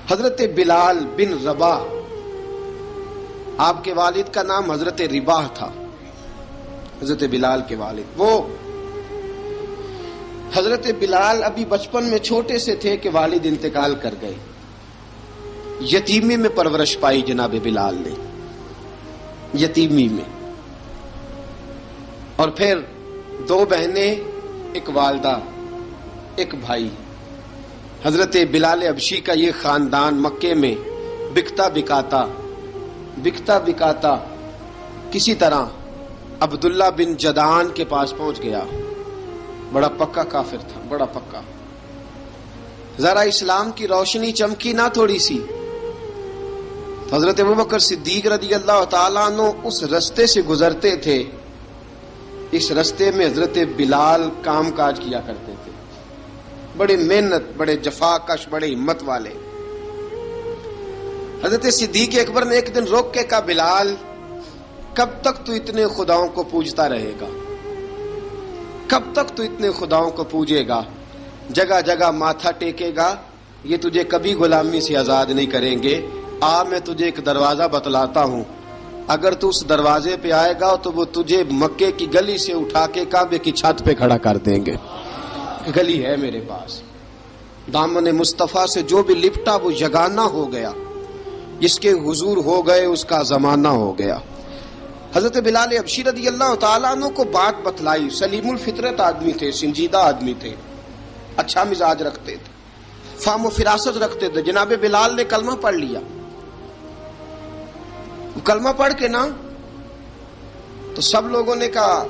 حضرت بلال بن رباح، آپ کے والد کا نام حضرت رباح تھا، حضرت بلال کے والد۔ وہ حضرت بلال ابھی بچپن میں چھوٹے سے تھے کہ والد انتقال کر گئے، یتیمی میں پرورش پائی جناب بلال نے، یتیمی میں، اور پھر دو بہنیں، ایک والدہ، ایک بھائی۔ حضرت بلال حبشی کا یہ خاندان مکے میں بکتا بکاتا کسی طرح عبداللہ بن جدعان کے پاس پہنچ گیا۔ بڑا پکا کافر تھا، بڑا پکا۔ ذرا اسلام کی روشنی چمکی نہ تھوڑی سی، حضرت ابوبکر صدیق رضی اللہ تعالیٰ عنہ اس رستے سے گزرتے تھے، اس رستے میں حضرت بلال کام کاج کیا کرتے تھے، بڑے محنت، بڑے جفاکش، بڑے ہمت والے۔ حضرت صدیق اکبر نے ایک دن روک کے کہا، بلال کب تک تو اتنے خداؤں کو پوجتا رہے گا؟ کب تک تو اتنے خداؤں کو پوجے گا، جگہ جگہ ماتھا ٹیکے گا؟ یہ تجھے کبھی غلامی سے آزاد نہیں کریں گے۔ میں تجھے ایک دروازہ بتلاتا ہوں، اگر تو اس دروازے پہ آئے گا تو وہ تجھے مکے کی گلی سے اٹھا کے کعبے کی چھت پہ کھڑا کر دیں گے۔ گلی ہے میرے پاس، دامن مصطفیٰ سے جو بھی لپٹا وہ یگانہ ہو گیا، جس کے حضور ہو گئے اس کا زمانہ ہو گیا۔ حضرت بلال حبشی رضی اللہ تعالیٰ عنہ کو بات بتلائی، سلیم الفطرت آدمی تھے، سنجیدہ آدمی تھے، اچھا مزاج رکھتے تھے، فہم و فراست رکھتے تھے۔ جناب بلال نے کلمہ پڑھ لیا، کلمہ پڑھ کے نا تو سب لوگوں نے کہا،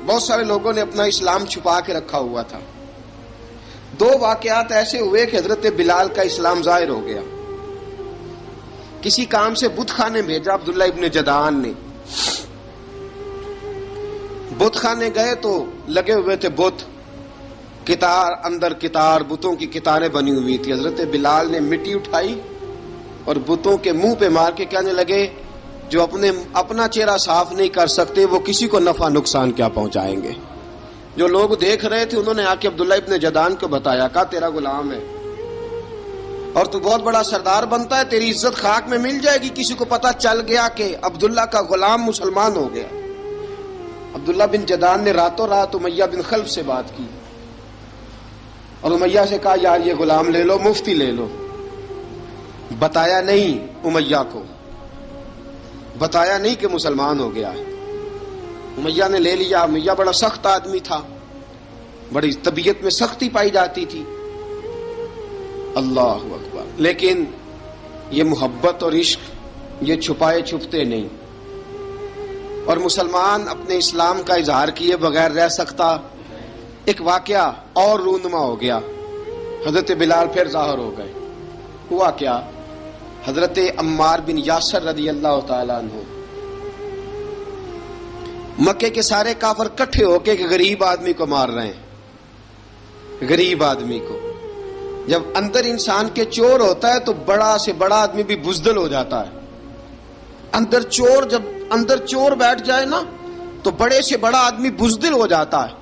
بہت سارے لوگوں نے اپنا اسلام چھپا کے رکھا ہوا تھا۔ دو واقعات ایسے ہوئے کہ حضرت بلال کا اسلام ظاہر ہو گیا۔ کسی کام سے بت خانے بھیجا عبداللہ ابن جدعان نے، بت خانے گئے تو لگے ہوئے تھے بت، کتار اندر کتار، بتوں کی کتاریں بنی ہوئی تھی۔ حضرت بلال نے مٹی اٹھائی اور بتوں کے منہ پہ مار کے کہنے لگے، جو اپنا چہرہ صاف نہیں کر سکتے وہ کسی کو نفع نقصان کیا پہنچائیں گے۔ جو لوگ دیکھ رہے تھے انہوں نے آ کے عبداللہ ابن جدعان کو بتایا، کہا تیرا غلام ہے اور تو بہت بڑا سردار بنتا ہے، تیری عزت خاک میں مل جائے گی کسی کو پتہ چل گیا کہ عبداللہ کا غلام مسلمان ہو گیا۔ عبداللہ بن جدعان نے راتوں رات امیہ بن خلف سے بات کی اور امیہ سے کہا، یار یہ غلام لے لو، مفتی لے لو۔ بتایا نہیں امیہ کو، بتایا نہیں کہ مسلمان ہو گیا ہے۔ امیہ نے لے لیا۔ امیہ بڑا سخت آدمی تھا، بڑی طبیعت میں سختی پائی جاتی تھی، اللہ اکبر، لیکن یہ محبت اور عشق یہ چھپائے چھپتے نہیں، اور مسلمان اپنے اسلام کا اظہار کیے بغیر رہ سکتا۔ ایک واقعہ اور رونما ہو گیا، حضرت بلال پھر ظاہر ہو گئے۔ ہوا کیا؟ حضرت عمار بن یاسر رضی اللہ تعالیٰ عنہ، مکے کے سارے کافر کٹھے ہو کے ایک غریب آدمی کو مار رہے ہیں، غریب آدمی کو۔ جب اندر انسان کے چور ہوتا ہے تو بڑا سے بڑا آدمی بھی بزدل ہو جاتا ہے۔ جب اندر چور بیٹھ جائے نا تو بڑے سے بڑا آدمی بزدل ہو جاتا ہے،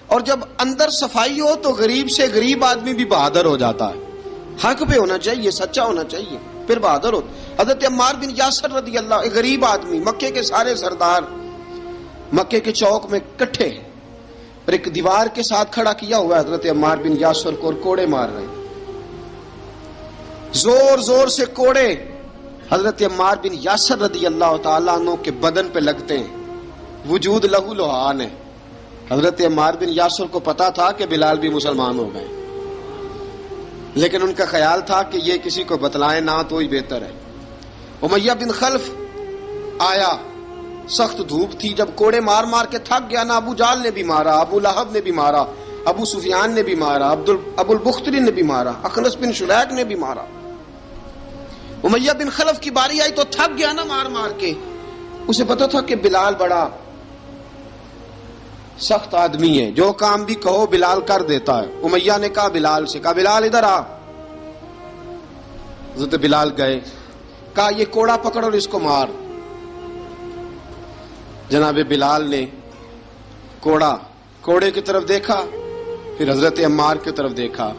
اور جب اندر صفائی ہو تو غریب سے غریب آدمی بھی بہادر ہو جاتا ہے۔ حق پہ ہونا چاہیے، سچا ہونا چاہیے، پھر بہادر ہو۔ حضرت عمار بن یاسر رضی اللہ، ایک غریب آدمی، مکے کے سارے سردار مکے کے چوک میں کٹھے ہیں اور ایک دیوار کے ساتھ کھڑا کیا ہوا ہے حضرت عمار بن یاسر کو، اور کوڑے مار رہے ہیں، زور زور سے کوڑے حضرت عمار بن یاسر رضی اللہ تعالیٰ عنہ کے بدن پہ لگتے ہیں، وجود لہو لہان ہے۔ حضرت عمار بن یاسر کو پتا تھا کہ بلال بھی مسلمان ہو گئے، لیکن ان کا خیال تھا کہ یہ کسی کو بتلائیں نہ تو ہی بہتر ہے۔ امیہ بن خلف آیا، سخت دھوپ تھی، جب کوڑے مار مار کے تھک گیا نا، ابو جال نے بھی مارا، ابو لہب نے بھی مارا، ابو سفیان نے بھی مارا، ابو البختری نے بھی مارا، اخنس بن شلیک نے بھی مارا۔ امیہ بن خلف کی باری آئی تو تھک گیا نا مار مار کے، اسے پتا تھا کہ بلال بڑا سخت آدمی ہے، جو کام بھی کہو بلال کر دیتا ہے۔ امیہ نے کہا بلال سے، کہا بلال ادھر آ۔ حضرت بلال گئے، کہا یہ کوڑا پکڑ اور اس کو مار۔ جناب بلال نے کوڑے کی طرف دیکھا، پھر حضرت عمار کی طرف دیکھا۔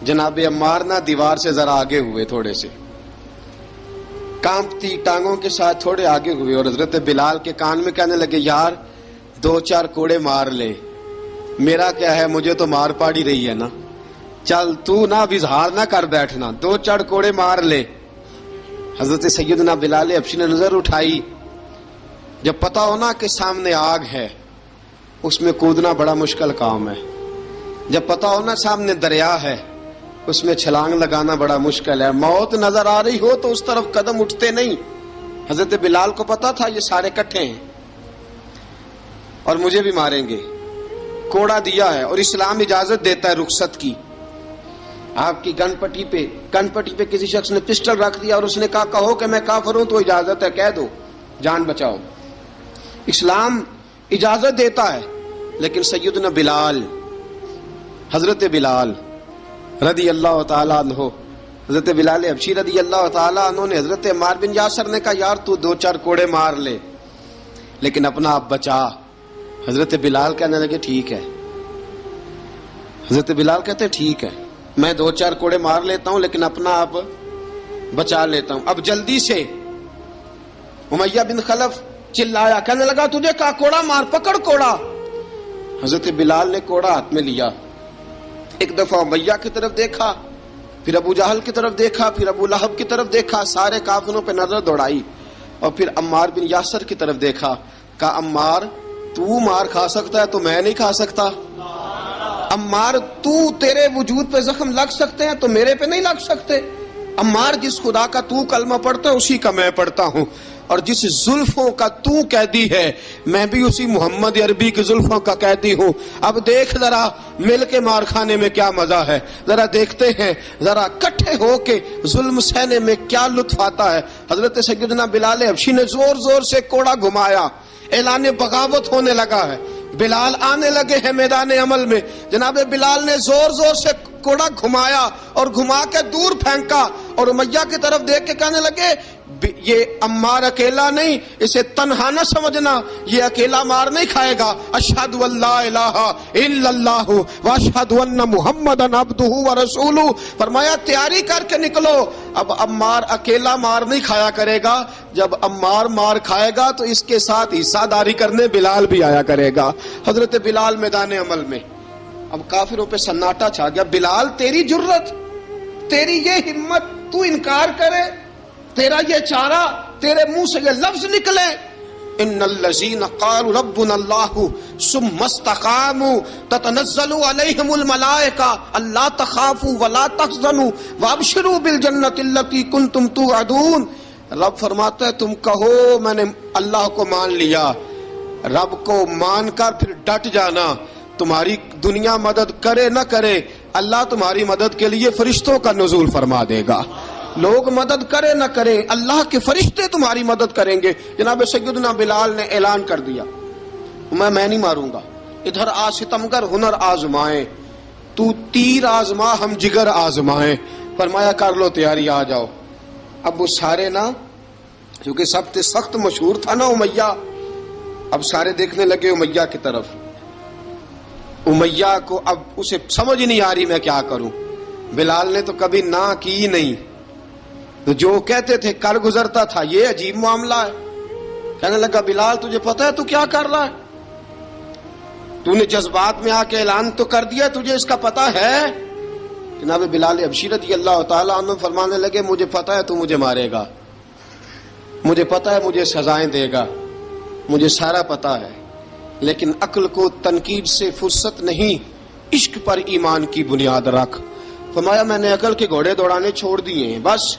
جناب عمار نہ دیوار سے ذرا آگے ہوئے تھوڑے سے، کانپتی ٹانگوں کے ساتھ تھوڑے آگے ہوئے اور حضرت بلال کے کان میں کہنے لگے یار 2-4 کوڑے مار لے. میرا کیا ہے, مجھے تو مار پاڑی رہی ہے نا, چل تو نہ اظہار نہ کر بیٹھنا, 2-4 کوڑے مار لے. حضرت سیدنا بلال حبشی نے نظر اٹھائی. جب پتا ہونا کہ سامنے آگ ہے اس میں کودنا بڑا مشکل کام ہے. جب پتا ہونا سامنے دریا ہے اس میں چھلانگ لگانا بڑا مشکل ہے. موت نظر آ رہی ہو تو اس طرف قدم اٹھتے نہیں. حضرت بلال کو پتا تھا یہ سارے کٹھے ہیں اور مجھے بھی ماریں گے. کوڑا دیا ہے اور اسلام اجازت دیتا ہے رخصت کی. آپ کی گن پٹی پہ کسی شخص نے پسٹل رکھ دیا اور اس نے کہا کہو کہ میں کافر ہوں تو اجازت ہے, کہہ دو, جان بچاؤ. اسلام اجازت دیتا ہے. لیکن سیدنا بلال, حضرت بلال رضی اللہ تعالیٰ عنہ, حضرت بلال حبشی رضی اللہ تعالیٰ عنہ نے حضرت عمار بن یاسر نے کہا یار تو 2-4 کوڑے مار لے لیکن اپنا آپ بچا. حضرت بلال کہنے لگے ٹھیک ہے. حضرت بلال کہتے ٹھیک ہے, میں 2-4 کوڑے مار لیتا ہوں لیکن اپنا آپ بچا لیتا ہوں. اب جلدی سے امیہ بن خلف چلایا, کہنے لگا تجھے کہا کوڑا مار, پکڑ کوڑا. حضرت بلال نے کوڑا ہاتھ میں لیا, ایک دفعہ امیہ کی طرف دیکھا, پھر ابو جہل کی طرف دیکھا, پھر ابو لہب کی طرف دیکھا, سارے کافروں پہ نظر دوڑائی اور پھر عمار بن یاسر کی طرف دیکھا. کہا عمار تو مار کھا سکتا ہے تو میں نہیں کھا سکتا. عمار تیرے وجود پہ زخم لگ سکتے ہیں تو میرے پہ نہیں لگ سکتے. عمار جس خدا کا تو کلمہ پڑھتا ہے اسی کا میں پڑھتا ہوں, اور جس زلفوں کا تو قیدی ہے میں بھی اسی محمد عربی کی زلفوں کا قیدی ہوں. اب دیکھ ذرا مل کے مار کھانے میں کیا مزہ ہے, ذرا دیکھتے ہیں ذرا کٹھے ہو کے ظلم سہنے میں کیا لطف آتا ہے. حضرت سیدنا بلال حبشی نے زور زور سے کوڑا گھمایا, اعلان بغاوت ہونے لگا ہے. بلال آنے لگے ہیں میدان عمل میں. جناب بلال نے زور زور سے کوڑا گھمایا اور گھما کے دور پھینکا اور امیہ کی طرف دیکھ کے کہنے لگے یہ عمار اکیلا نہیں, اسے تنہا نہ سمجھنا, یہ اکیلا مار نہیں کھائے گا. اشہد ان لا الہ الا اللہ واشہد ان محمدن عبدہ ورسولہ. فرمایا تیاری کر کے نکلو, اب عمار اکیلا مار نہیں کھایا کرے گا, جب عمار مار کھائے گا تو اس کے ساتھ حصہ داری کرنے بلال بھی آیا کرے گا. حضرت بلال میدان عمل میں. اب کافروں پہ سناٹا چھا گیا. بلال تیری جرت, تیری یہ ہمت, تو انکار کرے, تیرا یہ چارہ, تیرے منہ سے یہ لفظ نکلے ان الذین قالوا ربنا اللہ ثم استقاموا تتنزل علیہم الملائکہ الا تخافوا ولا تحزنوا وابشروا بالجنۃ التی کنتم توعدون. رب فرماتا ہے تم کہو میں نے اللہ کو مان لیا, رب کو مان کر پھر ڈٹ جانا. تمہاری دنیا مدد کرے نہ کرے اللہ تمہاری مدد کے لیے فرشتوں کا نزول فرما دے گا. لوگ مدد کرے نہ کرے اللہ کے فرشتے تمہاری مدد کریں گے. جناب سیدنا بلال نے اعلان کر دیا میں نہیں ماروں گا. ادھر آ ستمگر ہنر آزمائیں, تو تیر آزما ہم جگر آزمائیں. فرمایا کر لو تیاری, آ جاؤ. اب وہ سارے نا, کیونکہ سب سے سخت مشہور تھا نا امیہ, اب سارے دیکھنے لگے امیہ کی طرف. امیہ کو اب اسے سمجھ نہیں آ رہی میں کیا کروں. بلال نے تو کبھی نہ کی نہیں, تو جو کہتے تھے کر گزرتا تھا. یہ عجیب معاملہ ہے. کہنے لگا بلال تجھے پتا ہے تو کیا کر رہا ہے, تو نے جذبات میں آ کے اعلان تو کر دیا, تجھے اس کا پتا ہے. جناب بلال حبشی رضی اللہ تعالیٰ عنہ فرمانے لگے مجھے پتا ہے تو مجھے مارے گا, مجھے پتا ہے مجھے سزائیں دے گا, مجھے سارا پتا ہے, لیکن عقل کو تنقید سے فرصت نہیں, عشق پر ایمان کی بنیاد رکھ. فرمایا میں نے عقل کے گھوڑے دوڑانے چھوڑ دیے ہیں, بس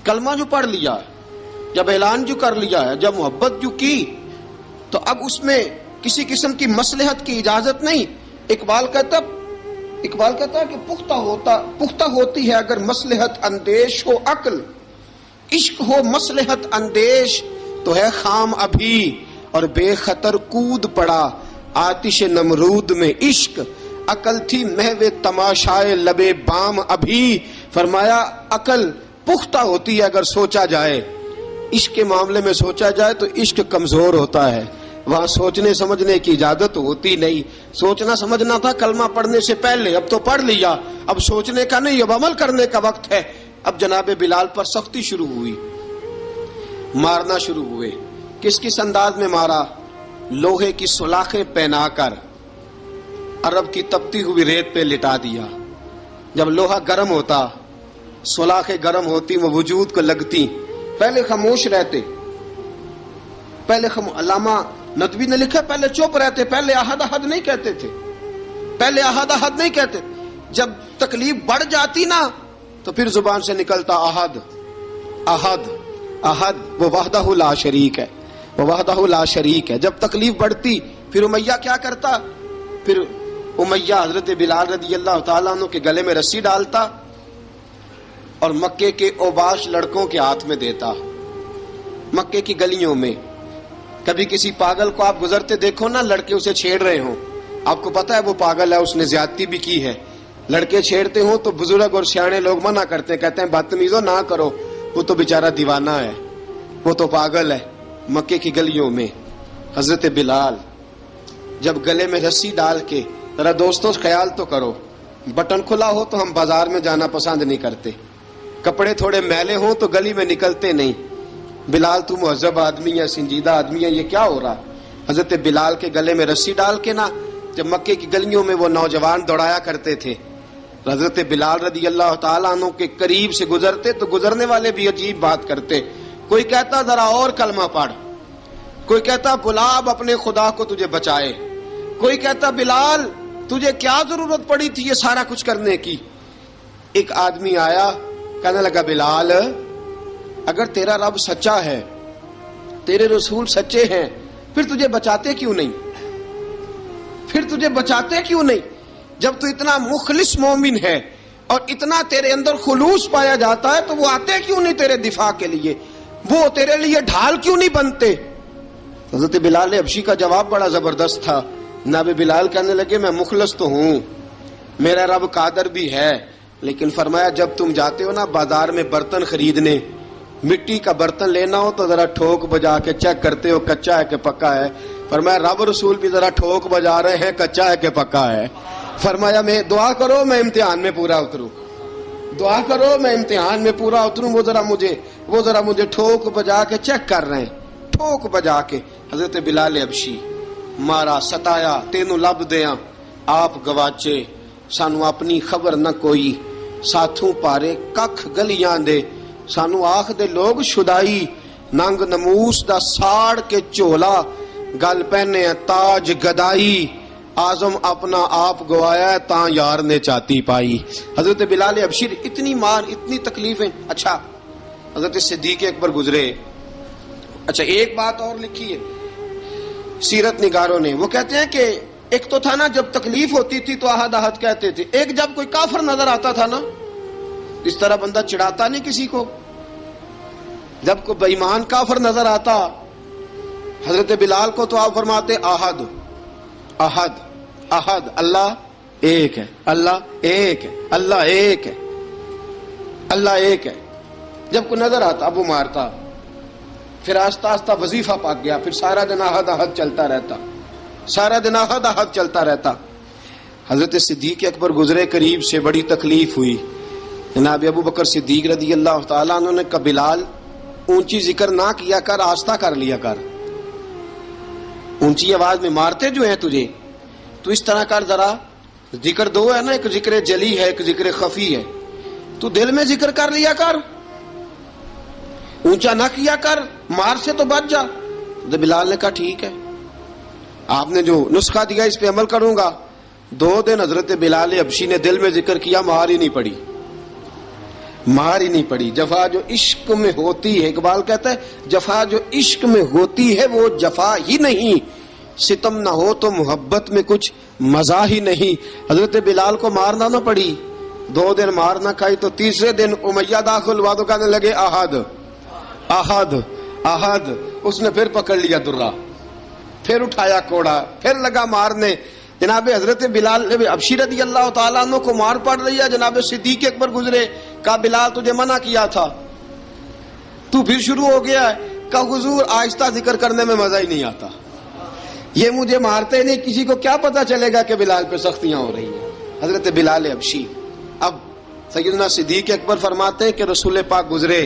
کلمہ جو پڑھ لیا, جب اعلان جو کر لیا ہے, جب محبت جو کی, تو اب اس میں کسی قسم کی مصلحت کی اجازت نہیں. اقبال کہتا ہے کہ پختہ ہوتی ہے اگر مصلحت اندیش ہو عقل, عشق ہو مصلحت اندیش تو ہے خام ابھی, اور بے خطر کود پڑا آتش نمرود میں عشق. عقل تھی محو تماشائے لبے بام ابھی. فرمایا عقل پختہ ہوتی ہے اگر سوچا جائے, عشق کے معاملے میں سوچا جائے تو عشق کمزور ہوتا ہے, وہاں سوچنے سمجھنے کی اجازت ہوتی نہیں. سوچنا سمجھنا تھا کلمہ پڑھنے سے پہلے, اب تو پڑھ لیا, اب سوچنے کا نہیں, اب عمل کرنے کا وقت ہے. اب جناب بلال پر سختی شروع ہوئی. مارنا شروع ہوئے. کس کس انداز میں مارا؟ لوہے کی سلاخیں پہنا کر عرب کی تپتی ہوئی ریت پہ لٹا دیا. جب لوہا گرم ہوتا، سلاخیں گرم ہوتی، وہ وجود کو لگتی، پہلے خاموش رہتے. علامہ ندوی نے لکھا پہلے چپ رہتے، پہلے احد احد نہیں کہتے تھے، پہلے احد احد نہیں کہتے. جب تکلیف بڑھ جاتی نا تو پھر زبان سے نکلتا احد احد احد. وہ وحدہ لا شریک ہے، وہ وحدہ لا شریک ہے. جب تکلیف بڑھتی پھر امیہ کیا کرتا؟ پھر امیہ حضرت بلال رضی اللہ تعالیٰ عنہ کے گلے میں رسی ڈالتا اور مکے کے اوباش لڑکوں کے ہاتھ میں دیتا. مکے کی گلیوں میں کبھی کسی پاگل کو آپ گزرتے دیکھو نا، لڑکے اسے چھیڑ رہے ہوں، آپ کو پتا ہے وہ پاگل ہے، اس نے زیادتی بھی کی ہے. لڑکے چھیڑتے ہوں تو بزرگ اور سیانے لوگ منع کرتے ہیں، کہتے ہیں بدتمیزوں نہ کرو، وہ تو بیچارہ دیوانہ ہے، وہ تو پاگل ہے. مکے کی گلیوں میں حضرت بلال جب گلے میں رسی ڈال کے، ذرا دوستوں خیال تو کرو، بٹن کھلا ہو تو ہم بازار میں جانا پسند نہیں کرتے، کپڑے تھوڑے میلے ہوں تو گلی میں نکلتے نہیں. بلال تو مہذب آدمی ہے، سنجیدہ آدمی ہے، یہ کیا ہو رہا؟ حضرت بلال کے گلے میں رسی ڈال کے نا جب مکے کی گلیوں میں وہ نوجوان دوڑایا کرتے تھے، حضرت بلال رضی اللہ تعالیٰ عنہ کے قریب سے گزرتے تو گزرنے والے بھی عجیب بات کرتے. کوئی کہتا ذرا اور کلمہ پڑھ، کوئی کہتا گلاب اپنے خدا کو تجھے بچائے، کوئی کہتا بلال تجھے کیا ضرورت پڑی تھی یہ سارا کچھ کرنے کی. ایک آدمی آیا کہنے لگا بلال اگر تیرا رب سچا ہے، تیرے رسول سچے ہیں، پھر تجھے بچاتے کیوں نہیں؟ پھر تجھے بچاتے کیوں نہیں؟ جب تو اتنا مخلص مومن ہے اور اتنا تیرے اندر خلوص پایا جاتا ہے تو وہ آتے کیوں نہیں تیرے دفاع کے لیے؟ وہ تیرے لیے ڈھال کیوں نہیں بنتے؟ حضرت بلال حبشی کا جواب بڑا زبردست تھا. جناب بلال کہنے لگے میں مخلص تو ہوں، میرا رب قادر بھی ہے، لیکن فرمایا جب تم جاتے ہو نا بازار میں برتن خریدنے، مٹی کا برتن لینا ہو تو ذرا ٹھوک بجا کے چیک کرتے ہو کچا ہے کہ پکا ہے. فرمایا رب رسول بھی ذرا ٹھوک بجا رہے ہیں کچا ہے کہ پکا ہے. فرمایا میں دعا کرو میں امتحان میں پورا اتروں، دعا کرو میں امتحان میں پورا اتروں. وہ ذرا مجھے ٹھوک بجا کے چیک کر رہے ہیں، ٹھوک بجا کے. حضرت بلال حبشی مارا ستایا تینوں لب دیاں آپ گواچے، سانو اپنی خبر نہ کوئی، ساتھوں پارے ککھ گلیاں دے، سانو آخ دے لوگ شدائی، ننگ نموس دا ساڑ کے چولا، گل پہنے تاج گدائی، آزم اپنا آپ گوایا ہے تاں یار نے چاتی پائی. حضرت بلال حبشی اتنی مار، اتنی تکلیفیں. اچھا حضرت صدیق اکبر گزرے. اچھا ایک بات اور لکھی ہے سیرت نگاروں نے، وہ کہتے ہیں کہ ایک تو تھا نا جب تکلیف ہوتی تھی تو احد احد کہتے تھے، ایک جب کوئی کافر نظر آتا تھا نا، اس طرح بندہ چڑھاتا نہیں کسی کو، جب کوئی بے ایمان کافر نظر آتا حضرت بلال کو تو آپ فرماتے احد احد احد، اللہ ایک ہے، اللہ ایک ہے، اللہ ایک ہے، اللہ ایک ہے. جب کوئی نظر آتا اب وہ مارتا، پھر آہستہ آہستہ وظیفہ پاک گیا، پھر سارا دن احد احد چلتا رہتا، سارا دن احد احد چلتا رہتا. حضرت صدیق اکبر گزرے قریب سے، بڑی تکلیف ہوئی. جناب ابو بکر صدیق رضی اللہ تعالیٰ عنہ نے کہا بلال اونچی ذکر نہ کیا کر، آہستہ کر لیا کر، اونچی آواز میں مارتے جو ہیں تجھے تو اس طرح کر، ذرا ذکر دو ہے نا، ایک ذکر جلی ہے ایک ذکر خفی ہے، تو دل میں ذکر کر لیا کر، اونچا نہ کیا کر، مار سے تو بچ جا. تو بلال نے کہا ٹھیک ہے، آپ نے جو نسخہ دیا اس پہ عمل کروں گا. 2 دن حضرت بلال حبشی نے دل میں ذکر کیا، مار ہی نہیں پڑی، مار ہی نہیں پڑی. جفا جو عشق میں ہوتی ہے، اقبال کہتا ہے جفا جو عشق میں ہوتی ہے وہ جفا ہی نہیں، ستم نہ ہو تو محبت میں کچھ مزہ ہی نہیں. حضرت بلال کو مارنا نہ پڑی، 2 دن مار نہ کھائی تو تیسرے دن امیہ داخل ہوا تو کہنے لگے احد احد احد. اس نے پھر پکڑ لیا درہ، پھر اٹھایا کوڑا، پھر لگا مارنے. جناب حضرت بلال حبشی رضی اللہ تعالیٰ عنہ کو مار پڑ رہی ہے. جناب صدیق اکبر گزرے، کہا بلال تجھے منع کیا تھا، تو پھر شروع ہو گیا ہے. کہا حضور آہستہ ذکر کرنے میں مزہ ہی نہیں آتا، یہ مجھے مارتے نہیں، کسی کو کیا پتا چلے گا کہ بلال پہ سختیاں ہو رہی ہیں. حضرت بلال حبشی. اب سیدنا صدیق اکبر فرماتے ہیں کہ رسول پاک گزرے،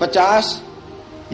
50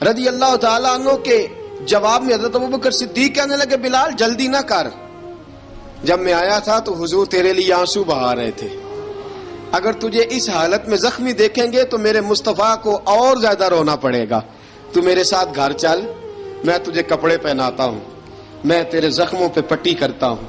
رضی اللہ تعالیٰ عنہ کے جواب میں حضرت ابوبکر صدیق کہنے لگے بلال جلدی نہ کر، جب میں آیا تھا تو حضور تیرے لیے آنسو بہا رہے تھے، اگر تجھے اس حالت میں زخمی دیکھیں گے تو میرے مصطفیٰ کو اور زیادہ رونا پڑے گا، تو میرے ساتھ گھر چل، میں تجھے کپڑے پہناتا ہوں، میں تیرے زخموں پہ پٹی کرتا ہوں۔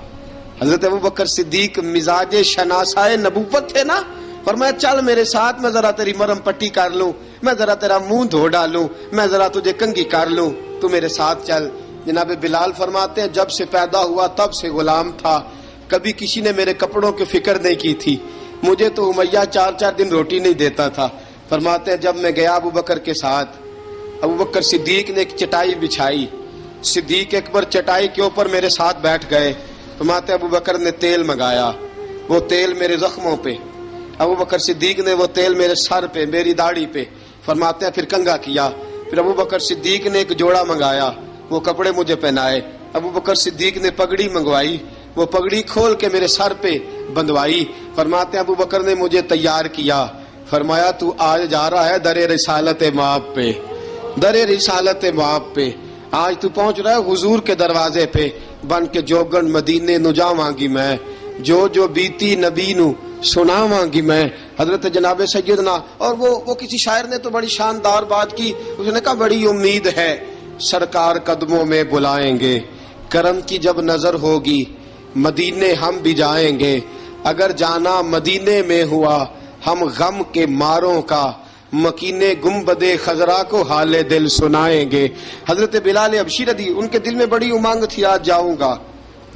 حضرت ابوبکر صدیق مزاج شناسائے نبوت تھے نا، فرمایا چل میرے ساتھ، میں ذرا تیری مرہم پٹی کر لوں، میں ذرا تیرا منہ دھو ڈالوں، میں ذرا تجھے کنگھی کر لوں، تو میرے ساتھ چل۔ جناب بلال فرماتے ہیں جب سے پیدا ہوا تب سے غلام تھا، کبھی کسی نے میرے کپڑوں کی فکر نہیں کی تھی، مجھے تو امیہ 4 دن روٹی نہیں دیتا تھا۔ فرماتے ہیں جب میں گیا ابوبکر کے ساتھ، ابوبکر صدیق نے ایک چٹائی بچھائی، صدیق اکبر چٹائی کے اوپر میرے ساتھ بیٹھ گئے۔ فرماتے ابوبکر نے تیل منگایا، وہ تیل میرے زخموں پہ، ابوبکر صدیق نے وہ تیل میرے سر پہ، میری داڑھی پہ، فرماتے ہیں پھر کنگھا کیا، پھر ابوبکر صدیق نے ایک جوڑا منگایا، وہ کپڑے مجھے پہنائے، ابوبکر صدیق نے پگڑی منگوائی، وہ پگڑی کھول کے میرے سر پہ بندھوائی۔ فرماتے ہیں ابوبکر نے مجھے تیار کیا، فرمایا تو آج جا رہا ہے در رسالت مآب پہ، در رسالت مآب پہ، آج تو پہنچ رہا ہے حضور کے دروازے پہ، بن کے جوگن مدینے نو جاواں گی میں، جو بیتی نبی نو سناواں گی میں۔ حضرت جناب سیدنا، اور وہ کسی شاعر نے تو بڑی شاندار بات کی، اس نے کہا بڑی امید ہے سرکار قدموں میں بلائیں گے، کرم کی جب نظر ہوگی مدینے ہم بھی جائیں گے، اگر جانا مدینے میں ہوا ہم غم کے ماروں کا، مکینے گنبد خضرا کو حال دل سنائیں گے۔ حضرت بلال حبشی رضی، ان کے دل میں بڑی امنگ تھی آج جاؤں گا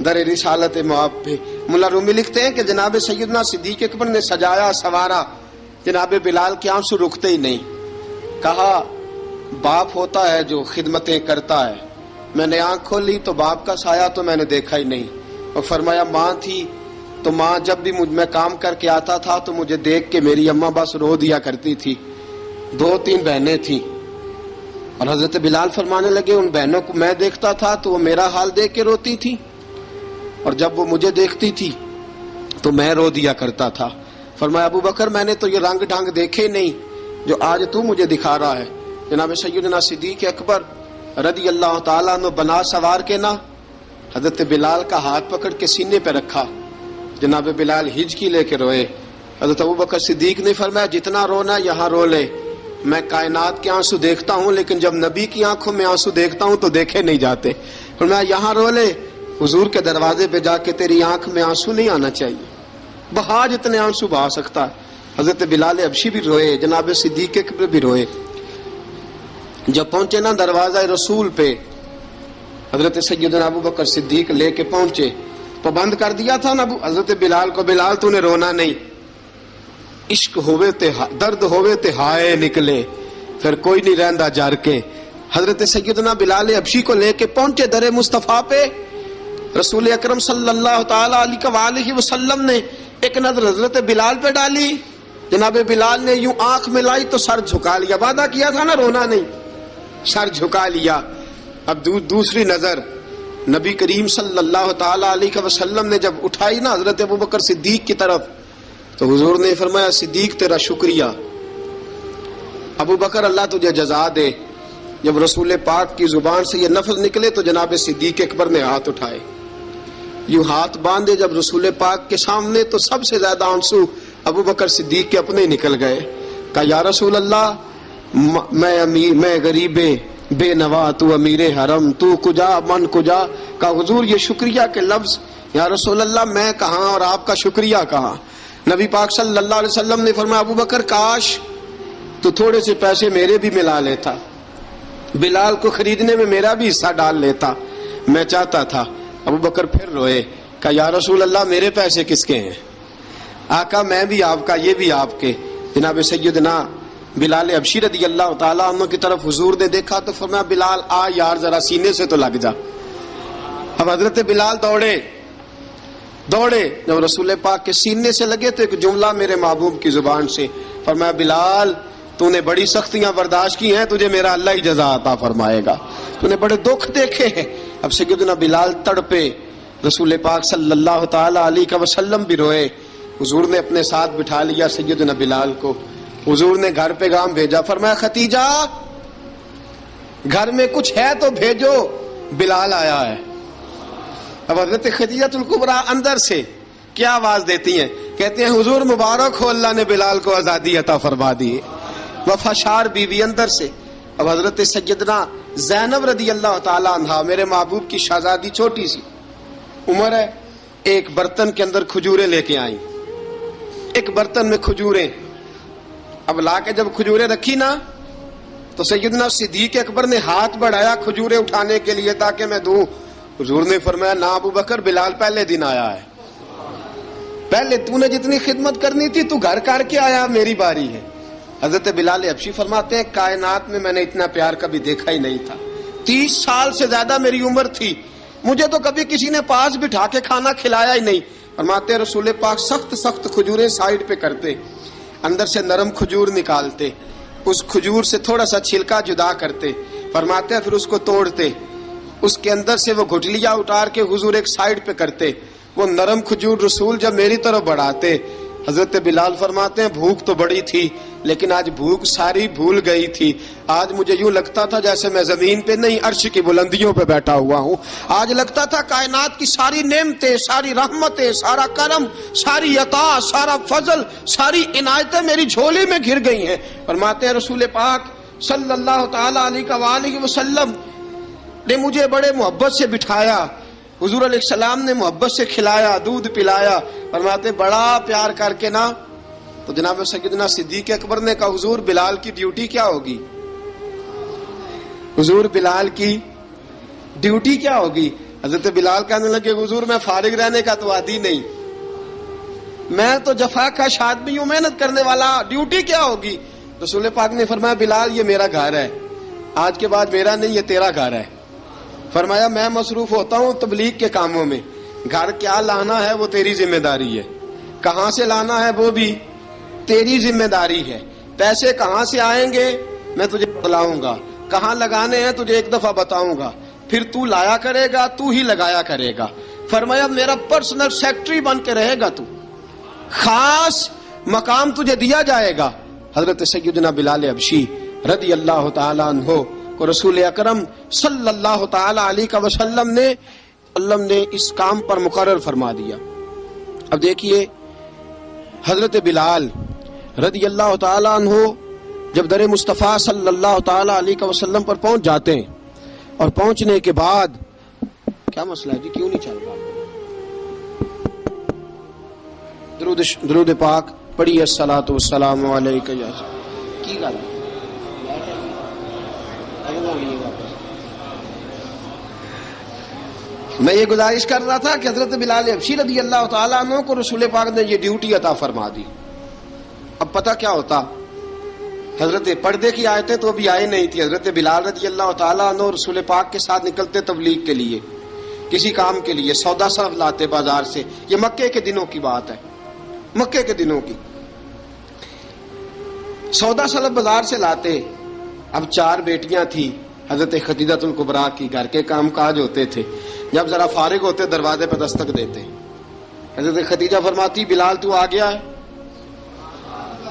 در رسالت مآب پہ۔ ملا رومی لکھتے ہیں کہ جناب سیدنا صدیق اکبر نے سجایا سوارا، جناب بلال کے آنسو رکتے ہی نہیں۔ کہا باپ ہوتا ہے جو خدمتیں کرتا ہے، میں نے آنکھ کھولی تو باپ کا سایہ تو میں نے دیکھا ہی نہیں، اور فرمایا ماں تھی تو ماں جب بھی میں کام کر کے آتا تھا تو مجھے دیکھ کے میری اماں بس رو دیا کرتی تھی، 2-3 بہنیں تھیں، اور حضرت بلال فرمانے لگے ان بہنوں کو میں دیکھتا تھا تو وہ میرا حال دیکھ کے روتی تھی، اور جب وہ مجھے دیکھتی تھی تو میں رو دیا کرتا تھا۔ فرمایا ابوبکر میں نے تو یہ رنگ ڈھنگ دیکھے نہیں جو آج تو مجھے دکھا رہا ہے۔ جناب سیدنا صدیق اکبر رضی اللہ تعالیٰ عنہ بنا سوار کے نا حضرت بلال کا ہاتھ پکڑ کے سینے پہ رکھا، جناب بلال ہچکی لے کے روئے۔ حضرت ابوبکر صدیق نے فرمایا جتنا رونا یہاں رو لے، میں کائنات کے آنسو دیکھتا ہوں لیکن جب نبی کی آنکھوں میں آنسو دیکھتا ہوں تو دیکھے نہیں جاتے، فرمایا یہاں رو لے، حضور کے دروازے پہ جا کے تیری آنکھ میں آنسو نہیں آنا چاہیے، بہا جتنے آنسو بہا سکتا ہے۔ حضرت بلال حبشی بھی روئے، جناب صدیق اکبر بھی روئے۔ جب پہنچے نا دروازہ رسول پہ، حضرت سیدنا ابوبکر صدیق لے کے پہنچے، پابند کر دیا تھا نا حضرت بلال کو، بلال تو نے رونا نہیں، عشق ہوئے تے درد ہوئے تے ہائے نکلے، پھر کوئی نہیں رہندا جر کے۔ حضرت سیدنا بلال حبشی کو لے کے پہنچے در مصطفیٰ پہ، رسول اکرم صلی اللہ تعالی علیہ وسلم نے ایک نظر حضرت بلال پہ ڈالی، جناب بلال نے یوں آنکھ ملائی تو سر جھکا لیا، وعدہ کیا تھا نا رونا نہیں، سر جھکا لیا۔ اب دوسری نظر نبی کریم صلی اللہ تعالی علیہ وسلم نے جب اٹھائی نا حضرت ابوبکر صدیق کی طرف، تو حضور نے فرمایا صدیق تیرا شکریہ، ابوبکر اللہ تجھے جزا دے۔ جب رسول پاک کی زبان سے یہ لفظ نکلے تو جناب صدیق اکبر نے ہاتھ اٹھائے، یوں ہاتھ باندھے جب رسول پاک کے سامنے، تو سب سے زیادہ آنسو ابوبکر صدیق کے اپنے نکل گئے۔ کہا یا رسول اللہ میں غریب بے نوا، تو امیر حرم، تو کجا من کجا۔ کہا حضور یہ شکریہ کے لفظ، یا رسول اللہ میں کہاں اور آپ کا شکریہ کہاں۔ نبی پاک صلی اللہ علیہ وسلم نے فرمایا ابوبکر کاش تو تھوڑے سے پیسے میرے بھی ملا لیتا، بلال کو خریدنے میں میرا بھی حصہ ڈال لیتا، میں چاہتا تھا۔ ابوبکر پھر روئے، کہا یا رسول اللہ میرے پیسے کس کے ہیں؟ آقا میں بھی آپ کا، یہ بھی آپ کے۔ جناب سیدنا بلال حبشی رضی اللہ تعالیٰ عنہ کی طرف حضور نے دیکھا تو فرمایا بلال آ یار ذرا سینے سے تو لگ جا۔ اب حضرت بلال دوڑے، جب رسول پاک کے سینے سے لگے تو ایک جملہ میرے محبوب کی زبان سے، فرمایا بلال تو نے بڑی سختیاں برداشت کی ہیں، تجھے میرا اللہ ہی جزا عطا فرمائے گا، تو نے بڑے دکھ دیکھے ہیں۔ اب سیدنا بلال تڑپے، رسول پاک صلی اللہ تعالی علیہ وسلم بھی روئے۔ حضور نے اپنے ساتھ بٹھا لیا سیدنا بلال کو، حضور نے گھر پیغام بھیجا، فرمایا ختیجہ گھر میں کچھ ہے تو بھیجو، بلال آیا ہے۔ اب حضرت خدیجہ الکبریٰ اندر سے کیا آواز دیتی ہیں؟ کہتے ہیں حضور مبارک ہو، اللہ نے بلال کو آزادی عطا فرما دی۔ وفاشار بیوی اندر سے۔ اب حضرت سیدنا زینب رضی اللہ تعالی عنہا، میرے محبوب کی شہزادی، چھوٹی سی عمر ہے، ایک برتن کے اندر کھجوریں لے کے آئیں، ایک برتن میں کھجوریں۔ اب لا کے جب کھجوریں رکھی نا تو سیدنا صدیق اکبر نے ہاتھ بڑھایا کھجوریں اٹھانے کے لیے تاکہ میں دوں۔ حضور نے فرمایا نہ ابو بکر، بلال پہلے دن آیا ہے، پہلے تو نے جتنی خدمت کرنی تھی تو گھر کر کے آیا، میری باری ہے۔ حضرت بلال حبشی فرماتے ہیں کائنات میں نے اتنا پیار کبھی دیکھا ہی نہیں تھا۔ 30 سال سے زیادہ میری عمر تھی، مجھے تو کبھی کسی نے پاس بٹھا کے کھانا کھلایا ہی نہیں۔ فرماتے ہیں رسول پاک سخت سخت کھجوریں سائیڈ پہ کرتے، اندر سے نرم کھجور نکالتے، اس کھجور سے تھوڑا سا چھلکا جدا کرتے، فرماتے ہیں پھر اس کو توڑتے، اس کے اندر سے وہ گھٹلیاں اتار کے حضور ایک سائیڈ پہ کرتے، وہ نرم کھجور رسول جب میری طرف بڑھاتے۔ حضرت بلال فرماتے ہیں بھوک تو بڑی تھی لیکن آج بھوک ساری بھول گئی تھی۔ آج مجھے یوں لگتا تھا جیسے میں زمین پہ نہیں عرش کی بلندیوں پہ بیٹھا ہوا ہوں۔ آج لگتا تھا کائنات کی ساری نعمتیں، ساری رحمتیں، سارا کرم، ساری عطا، سارا فضل، ساری عنایتیں میری جھولی میں گر گئی ہیں۔ فرماتے ہیں رسول پاک صلی اللہ تعالی علیہ وآلہ وسلم نے مجھے بڑے محبت سے بٹھایا، حضور علیہ السلام نے محبت سے کھلایا، دودھ پلایا۔ فرماتے بڑا پیار کر کے نا تو جناب سیدنا صدیق اکبر نے کہا حضور بلال کی ڈیوٹی کیا ہوگی؟ حضور بلال کی ڈیوٹی کیا ہوگی؟ حضرت بلال کہنے لگے حضور میں فارغ رہنے کا تو عادی نہیں، میں تو جفا کش آدمی ہوں، محنت کرنے والا، ڈیوٹی کیا ہوگی؟ رسول پاک نے فرمایا بلال یہ میرا گھر ہے، آج کے بعد میرا نہیں، یہ تیرا گھر ہے۔ فرمایا میں مصروف ہوتا ہوں تبلیغ کے کاموں میں، گھر کیا لانا ہے وہ تیری ذمہ داری ہے، کہاں سے لانا ہے وہ بھی تیری ذمہ داری ہے، پیسے کہاں سے آئیں گے میں تجھے بتلاؤں گا، کہاں لگانے ہیں تجھے ایک دفعہ بتاؤں گا، پھر تو لایا کرے گا، تو ہی لگایا کرے گا۔ فرمایا میرا پرسنل سیکٹری بن کے رہے گا، تو خاص مقام تجھے دیا جائے گا۔ حضرت سیدنا بلال حبشی رضی اللہ تعالی عنہ کو رسول اکرم صلی اللہ تعالی علیہ وسلم نے اس کام پر مقرر فرما دیا۔ اب دیکھیے حضرت بلال رضی اللہ تعالی عنہ جب در مصطفیٰ صلی اللہ تعالی علیہ وسلم پر پہنچ جاتے ہیں، اور پہنچنے کے بعد کیا مسئلہ ہے جی، کیوں نہیں چل رہا؟ درود پاک پڑھیے الصلاۃ والسلام علیک یا کی گل میں یہ گزارش کر رہا تھا کہ حضرت بلال حبشی رضی اللہ تعالیٰ عنہ کو رسول پاک نے یہ ڈیوٹی عطا فرما دی۔ اب پتہ کیا ہوتا، حضرت پردے کی آیتیں تو ابھی آئی نہیں تھی، حضرت بلال رضی اللہ تعالیٰ عنہ رسول پاک کے ساتھ نکلتے تبلیغ کے لیے، کسی کام کے لیے، سودا صرف لاتے بازار سے۔ یہ مکے کے دنوں کی بات ہے، مکے کے دنوں کی سودا صرف بازار سے لاتے۔ اب 4 بیٹیاں تھیں حضرت خدیجہ الکبریٰ کی، گھر کے کام کاج ہوتے تھے، جب ذرا فارغ ہوتے دروازے پہ دستک دیتے، حضرت خدیجہ فرماتی بلال تو آ گیا ہے،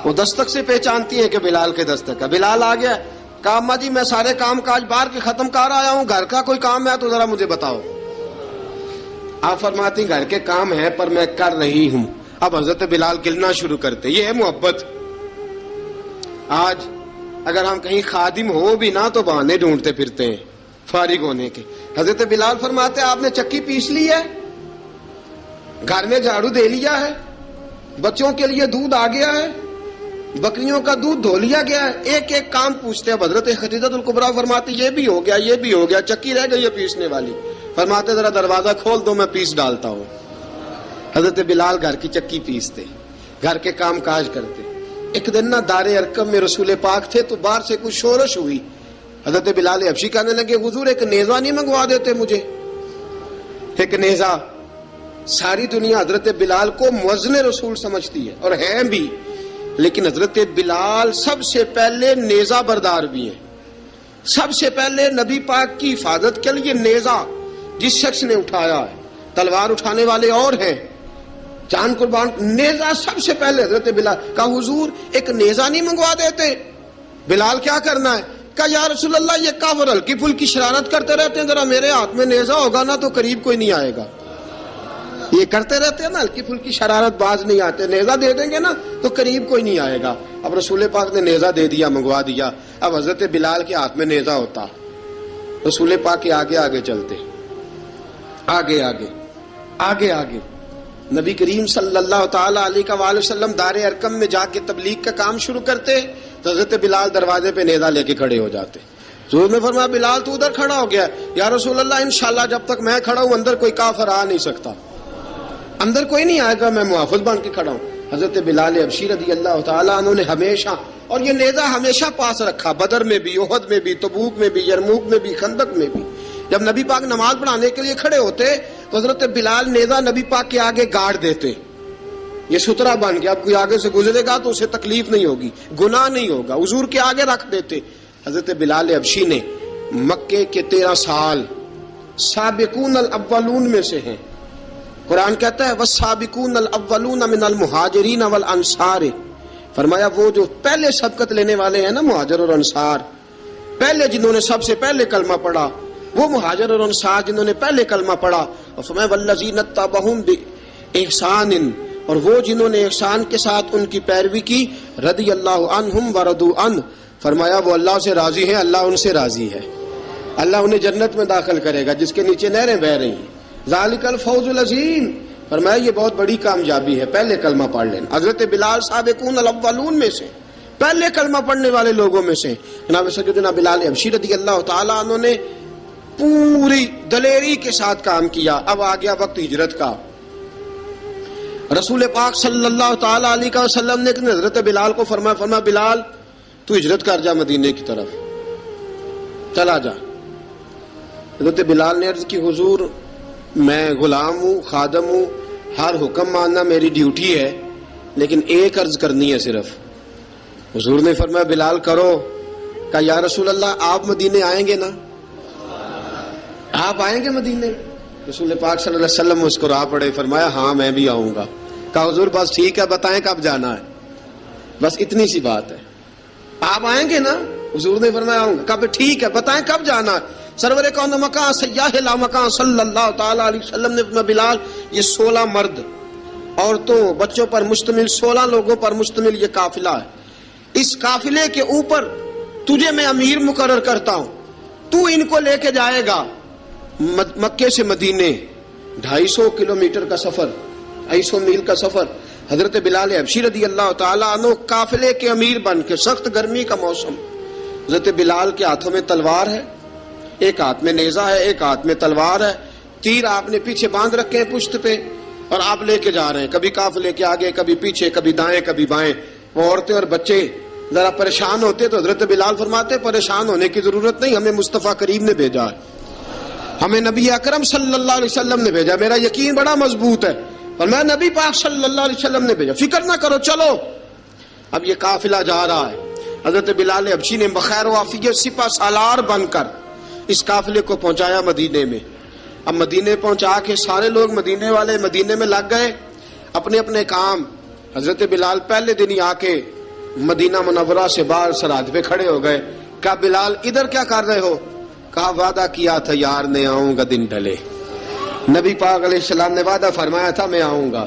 وہ دستک سے پہچانتی ہیں کہ بلال کے دستک ہے، بلال آ گیا ہے۔ کہا اماں جی میں سارے کام کاج باہر کے ختم کر آیا ہوں، گھر کا کوئی کام ہے تو ذرا مجھے بتاؤ۔ آپ فرماتی گھر کے کام ہے پر میں کر رہی ہوں۔ اب حضرت بلال گلنا شروع کرتے، یہ ہے محبت۔ آج اگر ہم کہیں خادم ہو بھی نہ تو بہانے ڈھونڈتے پھرتے ہیں فارغ ہونے کے۔ حضرت بلال فرماتے آپ نے چکی پیس لی ہے، گھر میں جھاڑو دے لیا ہے، بچوں کے لیے دودھ آ گیا ہے، بکریوں کا دودھ دھو لیا گیا ہے، ایک ایک کام پوچھتے ہیں۔ حضرت خدیجہ الکبریٰ فرماتے یہ بھی ہو گیا، یہ بھی ہو گیا، چکی رہ گئی ہے پیسنے والی۔ فرماتے ذرا دروازہ کھول دو میں پیس ڈالتا ہوں۔ حضرت بلال گھر کی چکی پیستے، گھر کے کام کاج کرتے۔ ایک دن نہ دار ارقم میں رسول پاک تھے تو باہر سے کچھ شورش ہوئی، حضرت بلال حبشی کہنے لگے حضور ایک نیزہ نہیں منگوا دیتے مجھے؟ ایک نیزہ۔ ساری دنیا حضرت بلال کو مؤذن رسول سمجھتی ہے اور ہیں بھی، لیکن حضرت بلال سب سے پہلے نیزہ بردار بھی ہیں۔ سب سے پہلے نبی پاک کی حفاظت کے لیے نیزہ جس شخص نے اٹھایا ہے، تلوار اٹھانے والے اور ہیں، جان قربان، نیزہ سب سے پہلے حضرت بلال۔ کہا حضور ایک نیزہ نہیں منگوا دیتے؟ بلال کیا کرنا ہے؟ کہا یا رسول اللہ یہ کافر ہلکی پھلکی شرارت کرتے رہتے ہیں، ذرا میرے ہاتھ میں نیزہ ہوگا نا تو قریب کوئی نہیں آئے گا. یہ کرتے رہتے ہیں نا ہلکی پھلکی شرارت، باز نہیں آتے، نیزہ دے دیں گے نا تو قریب کوئی نہیں آئے گا. اب رسول پاک نے نیزہ دے دیا، منگوا دیا. اب حضرت بلال کے ہاتھ میں نیزہ ہوتا، رسول پاک کے آگے آگے چلتے، آگے آگے آگے آگے. نبی کریم صلی اللہ تعالی علیہ وآلہ وسلم دار ارقم میں جا کے تبلیغ کا کام شروع کرتے تو حضرت بلال دروازے پہ نیزہ لے کے کھڑے ہو جاتے. حضور نے فرمایا بلال تو ادھر کھڑا ہو گیا. یا رسول اللہ انشاءاللہ جب تک میں کھڑا ہوں اندر کوئی کافر آ نہیں سکتا، اندر کوئی نہیں آئے گا، میں محافظ بن کے کھڑا ہوں. حضرت بلال حبشی رضی اللہ تعالیٰ عنہ نے ہمیشہ، اور یہ نیزہ ہمیشہ پاس رکھا، بدر میں بھی، احد میں بھی، تبوک میں بھی، یرموک میں بھی، خندق میں بھی. جب نبی پاک نماز پڑھانے کے لیے کھڑے ہوتے تو حضرت بلال نیزہ نبی پاک کے آگے گاڑ دیتے. یہ سترا بن گیا، اب کوئی آگے سے گزرے گا تو اسے تکلیف نہیں ہوگی، گناہ نہیں ہوگا، حضور کے آگے رکھ دیتے. حضرت بلال حبشی نے مکے کے 13 سال سابقون الاولون میں سے ہیں. قرآن کہتا ہے والسابقون الاولون من المہاجرین والانصار، فرمایا وہ جو پہلے سبقت لینے والے ہیں نا مہاجر اور انصار، پہلے جنہوں نے سب سے پہلے کلمہ پڑھا، وہ مہاجر اور انصار جنہوں نے پہلے کلمہ پڑھا. اور فرمایا والذین اتبعوہم باحسان، اور وہ جنہوں نے احسان کے ساتھ ان کی پیروی کی، رضی اللہ عنہم ورضوا عنہ، فرمایا وہ اللہ سے راضی ہیں، اللہ ان سے راضی ہے، اللہ انہیں جنت میں داخل کرے گا جس کے نیچے نہریں بہ رہی ہیں. ذالک الفوز العظیم، فرمایا یہ بہت بڑی کامیابی ہے، پہلے کلمہ پڑھ لینا. حضرت بلال سابقون الاولون میں سے، پہلے کلمہ پڑھنے والے لوگوں میں سے. جناب سیدنا بلال حبشی رضی اللہ تعالیٰ عنہ نے پوری دلیری کے ساتھ کام کیا. اب آ گیا وقت ہجرت کا. رسول پاک صلی اللہ تعالی علیہ وسلم نے حضرت بلال کو فرمایا بلال تو ہجرت کر جا مدینے کی طرف، چلا جا. حضرت بلال نے عرض کی حضور میں غلام ہوں، خادم ہوں، ہر حکم ماننا میری ڈیوٹی ہے، لیکن ایک عرض کرنی ہے صرف. حضور نے فرمایا بلال کرو. کہا یا رسول اللہ آپ مدینے آئیں گے نا، آپ آئیں گے مدینے؟ رسول پاک صلی اللہ علیہ وسلم مسکرا پڑے، فرمایا ہاں میں بھی آؤں گا. کہا حضور بس ٹھیک ہے، بتائیں کب جانا ہے، بس اتنی سی بات ہے، آپ آئیں گے نا؟ حضور نے فرمایا آؤں گا. کہا ٹھیک ہے بتائیں کب جانا ہے. سرور کون مکان سیاح لا مکان صلی اللہ تعالی علیہ وسلم نے فرمایا بلال یہ 16 مرد عورتوں بچوں پر مشتمل، 16 لوگوں پر مشتمل یہ قافلہ ہے. اس قافلے کے اوپر تجھے میں امیر مقرر کرتا ہوں، تو ان کو لے کے جائے گا مکے سے مدینے، 250 کلومیٹر کا سفر، 250 میل کا سفر. حضرت بلال حبشی رضی اللہ تعالیٰ عنہ قافلے کے امیر بن کے، سخت گرمی کا موسم، حضرت بلال کے ہاتھوں میں تلوار ہے، ایک ہاتھ میں نیزہ ہے، ایک ہاتھ میں تلوار ہے، تیر آپ نے پیچھے باندھ رکھے ہیں پشت پہ، اور آپ لے کے جا رہے ہیں، کبھی قافلے کے آگے، کبھی پیچھے، کبھی دائیں کبھی بائیں. وہ عورتیں اور بچے ذرا پریشان ہوتے تو حضرت بلال فرماتے پریشان ہونے کی ضرورت نہیں، ہمیں مصطفیٰ کریم نے بھیجا ہے، ہمیں نبی اکرم صلی اللہ علیہ وسلم نے بھیجا، میرا یقین بڑا مضبوط ہے، اور میں نبی پاک صلی اللہ علیہ وسلم نے بھیجا، فکر نہ کرو چلو. اب یہ قافلہ جا رہا ہے. حضرت بلال حبشی نے بخیر و عافیت سپہ سالار بن کر اس قافلے کو پہنچایا مدینے میں. اب مدینے پہنچا کے سارے لوگ مدینے والے مدینے میں لگ گئے اپنے اپنے کام. حضرت بلال پہلے دن ہی آ کے مدینہ منورہ سے باہر سرحد پہ کھڑے ہو گئے. کہا بلال ادھر کیا کر رہے ہو؟ کہا وعدہ کیا تھا یار نے آؤں گا دن ڈھلے، نبی پاک علیہ السلام نے وعدہ فرمایا تھا میں آؤں گا.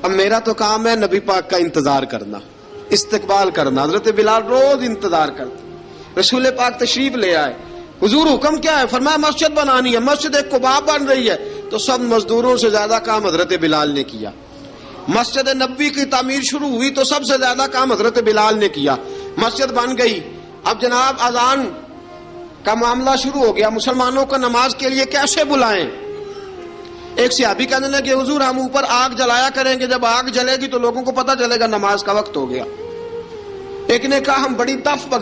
اب میرا تو کام ہے نبی پاک کا انتظار کرنا، استقبال کرنا. حضرت بلال روز انتظار کرتے. رسول پاک تشریف لے آئے. حضور حکم کیا ہے؟ فرمایا مسجد بنانی ہے. مسجد ایک قباء بن رہی ہے. تو سب مزدوروں سے زیادہ کام حضرت بلال نے کیا. مسجد نبوی کی تعمیر شروع ہوئی تو سب سے زیادہ کام حضرت بلال نے کیا. مسجد بن گئی. اب جناب اذان کا معاملہ شروع ہو گیا. مسلمانوں کو نماز کے لیے کیسے بلائیں؟ ایک صحابی کہنے لگے حضور ہم اوپر آگ جلایا کریں گے، جب آگ جلے گی تو لوگوں کو پتہ چلے گا نماز کا وقت ہو گیا. ایک نے کہا ہم بڑی دف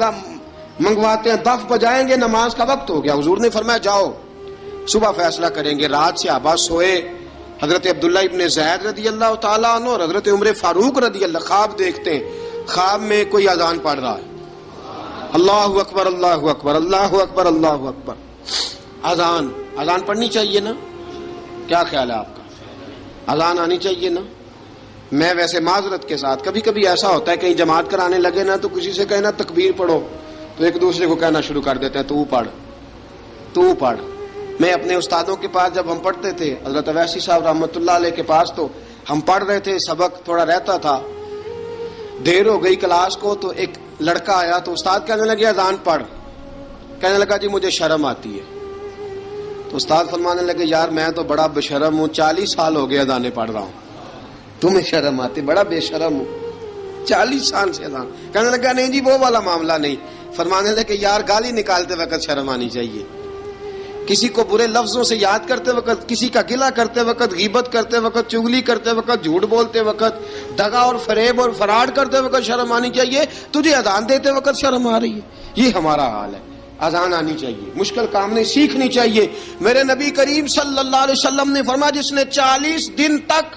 منگواتے ہیں، دف بجائیں گے، نماز کا وقت ہو گیا. حضور نے فرمایا جاؤ صبح فیصلہ کریں گے. رات سے صحابہ سوئے. حضرت عبداللہ ابن زید رضی اللہ تعالیٰ عنہ اور حضرت عمر فاروق رضی اللہ خواب دیکھتے ہیں. خواب میں کوئی اذان پڑھ رہا ہے، اللہ اکبر اللہ اکبر اللہ اکبر اللہ اکبر. اذان پڑھنی چاہیے نا؟ کیا خیال ہے آپ کا؟ اذان آنی چاہیے نا؟ میں ویسے معذرت کے ساتھ کبھی کبھی ایسا ہوتا ہے کہیں جماعت کرانے لگے نا تو کسی سے کہنا تکبیر پڑھو تو ایک دوسرے کو کہنا شروع کر دیتے ہیں تو پڑھ تو پڑھ. میں اپنے استادوں کے پاس جب ہم پڑھتے تھے حضرت اویسی صاحب رحمۃ اللہ علیہ کے پاس، تو ہم پڑھ رہے تھے، سبق تھوڑا رہتا تھا، دیر ہو گئی کلاس کو، تو ایک لڑکا آیا تو استاد کہنے لگے اذان پڑھ. کہنے لگا جی مجھے شرم آتی ہے. تو استاد فرمانے لگے یار میں تو بڑا بے شرم ہوں، 40 سال ہو گئے اذانیں پڑھ رہا ہوں، تمہیں شرم آتی؟ بڑا بے شرم ہوں، 40 سال سے اذان. کہنے لگا نہیں جی وہ والا معاملہ نہیں. فرمانے لگے یار گالی نکالتے وقت شرم آنی چاہیے، کسی کو برے لفظوں سے یاد کرتے وقت، کسی کا گلہ کرتے وقت، غیبت کرتے وقت، چغلی کرتے وقت، جھوٹ بولتے وقت، دغا اور فریب اور فراڈ کرتے وقت شرم آنی چاہیے. تجھے اذان دیتے وقت شرم آ رہی ہے. یہ ہمارا حال ہے. اذان آنی چاہیے، مشکل کام نہیں، سیکھنی چاہیے. میرے نبی کریم صلی اللہ علیہ وسلم نے فرمایا جس نے 40 دن تک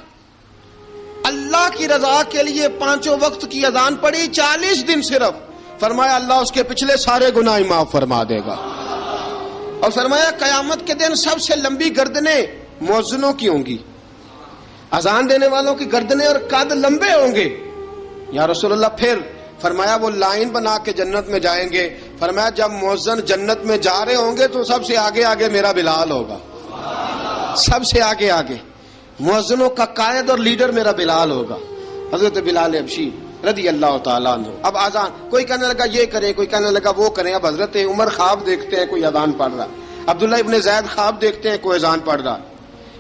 اللہ کی رضا کے لیے 5 وقت کی اذان پڑھی، 40 دن صرف، فرمایا اللہ اس کے پچھلے سارے گناہ معاف فرما دے گا. اور فرمایا قیامت کے دن سب سے لمبی گردنیں مؤذنوں کی ہوں گی، اذان دینے والوں کی گردنیں اور قد لمبے ہوں گے. یا رسول اللہ پھر؟ فرمایا وہ لائن بنا کے جنت میں جائیں گے. فرمایا جب مؤذن جنت میں جا رہے ہوں گے تو سب سے آگے آگے میرا بلال ہوگا، سب سے آگے آگے مؤذنوں کا قائد اور لیڈر میرا بلال ہوگا، حضرت بلال حبشی رضی اللہ تعالیٰ عنہ. اب آزان کوئی کہنے لگا یہ کریں، کوئی کہنے لگا وہ کریں. اب حضرت عمر خواب دیکھتے ہیں کوئی اذان پڑھ رہا، عبداللہ ابن زید خواب دیکھتے ہیں کوئی اذان پڑھ رہا.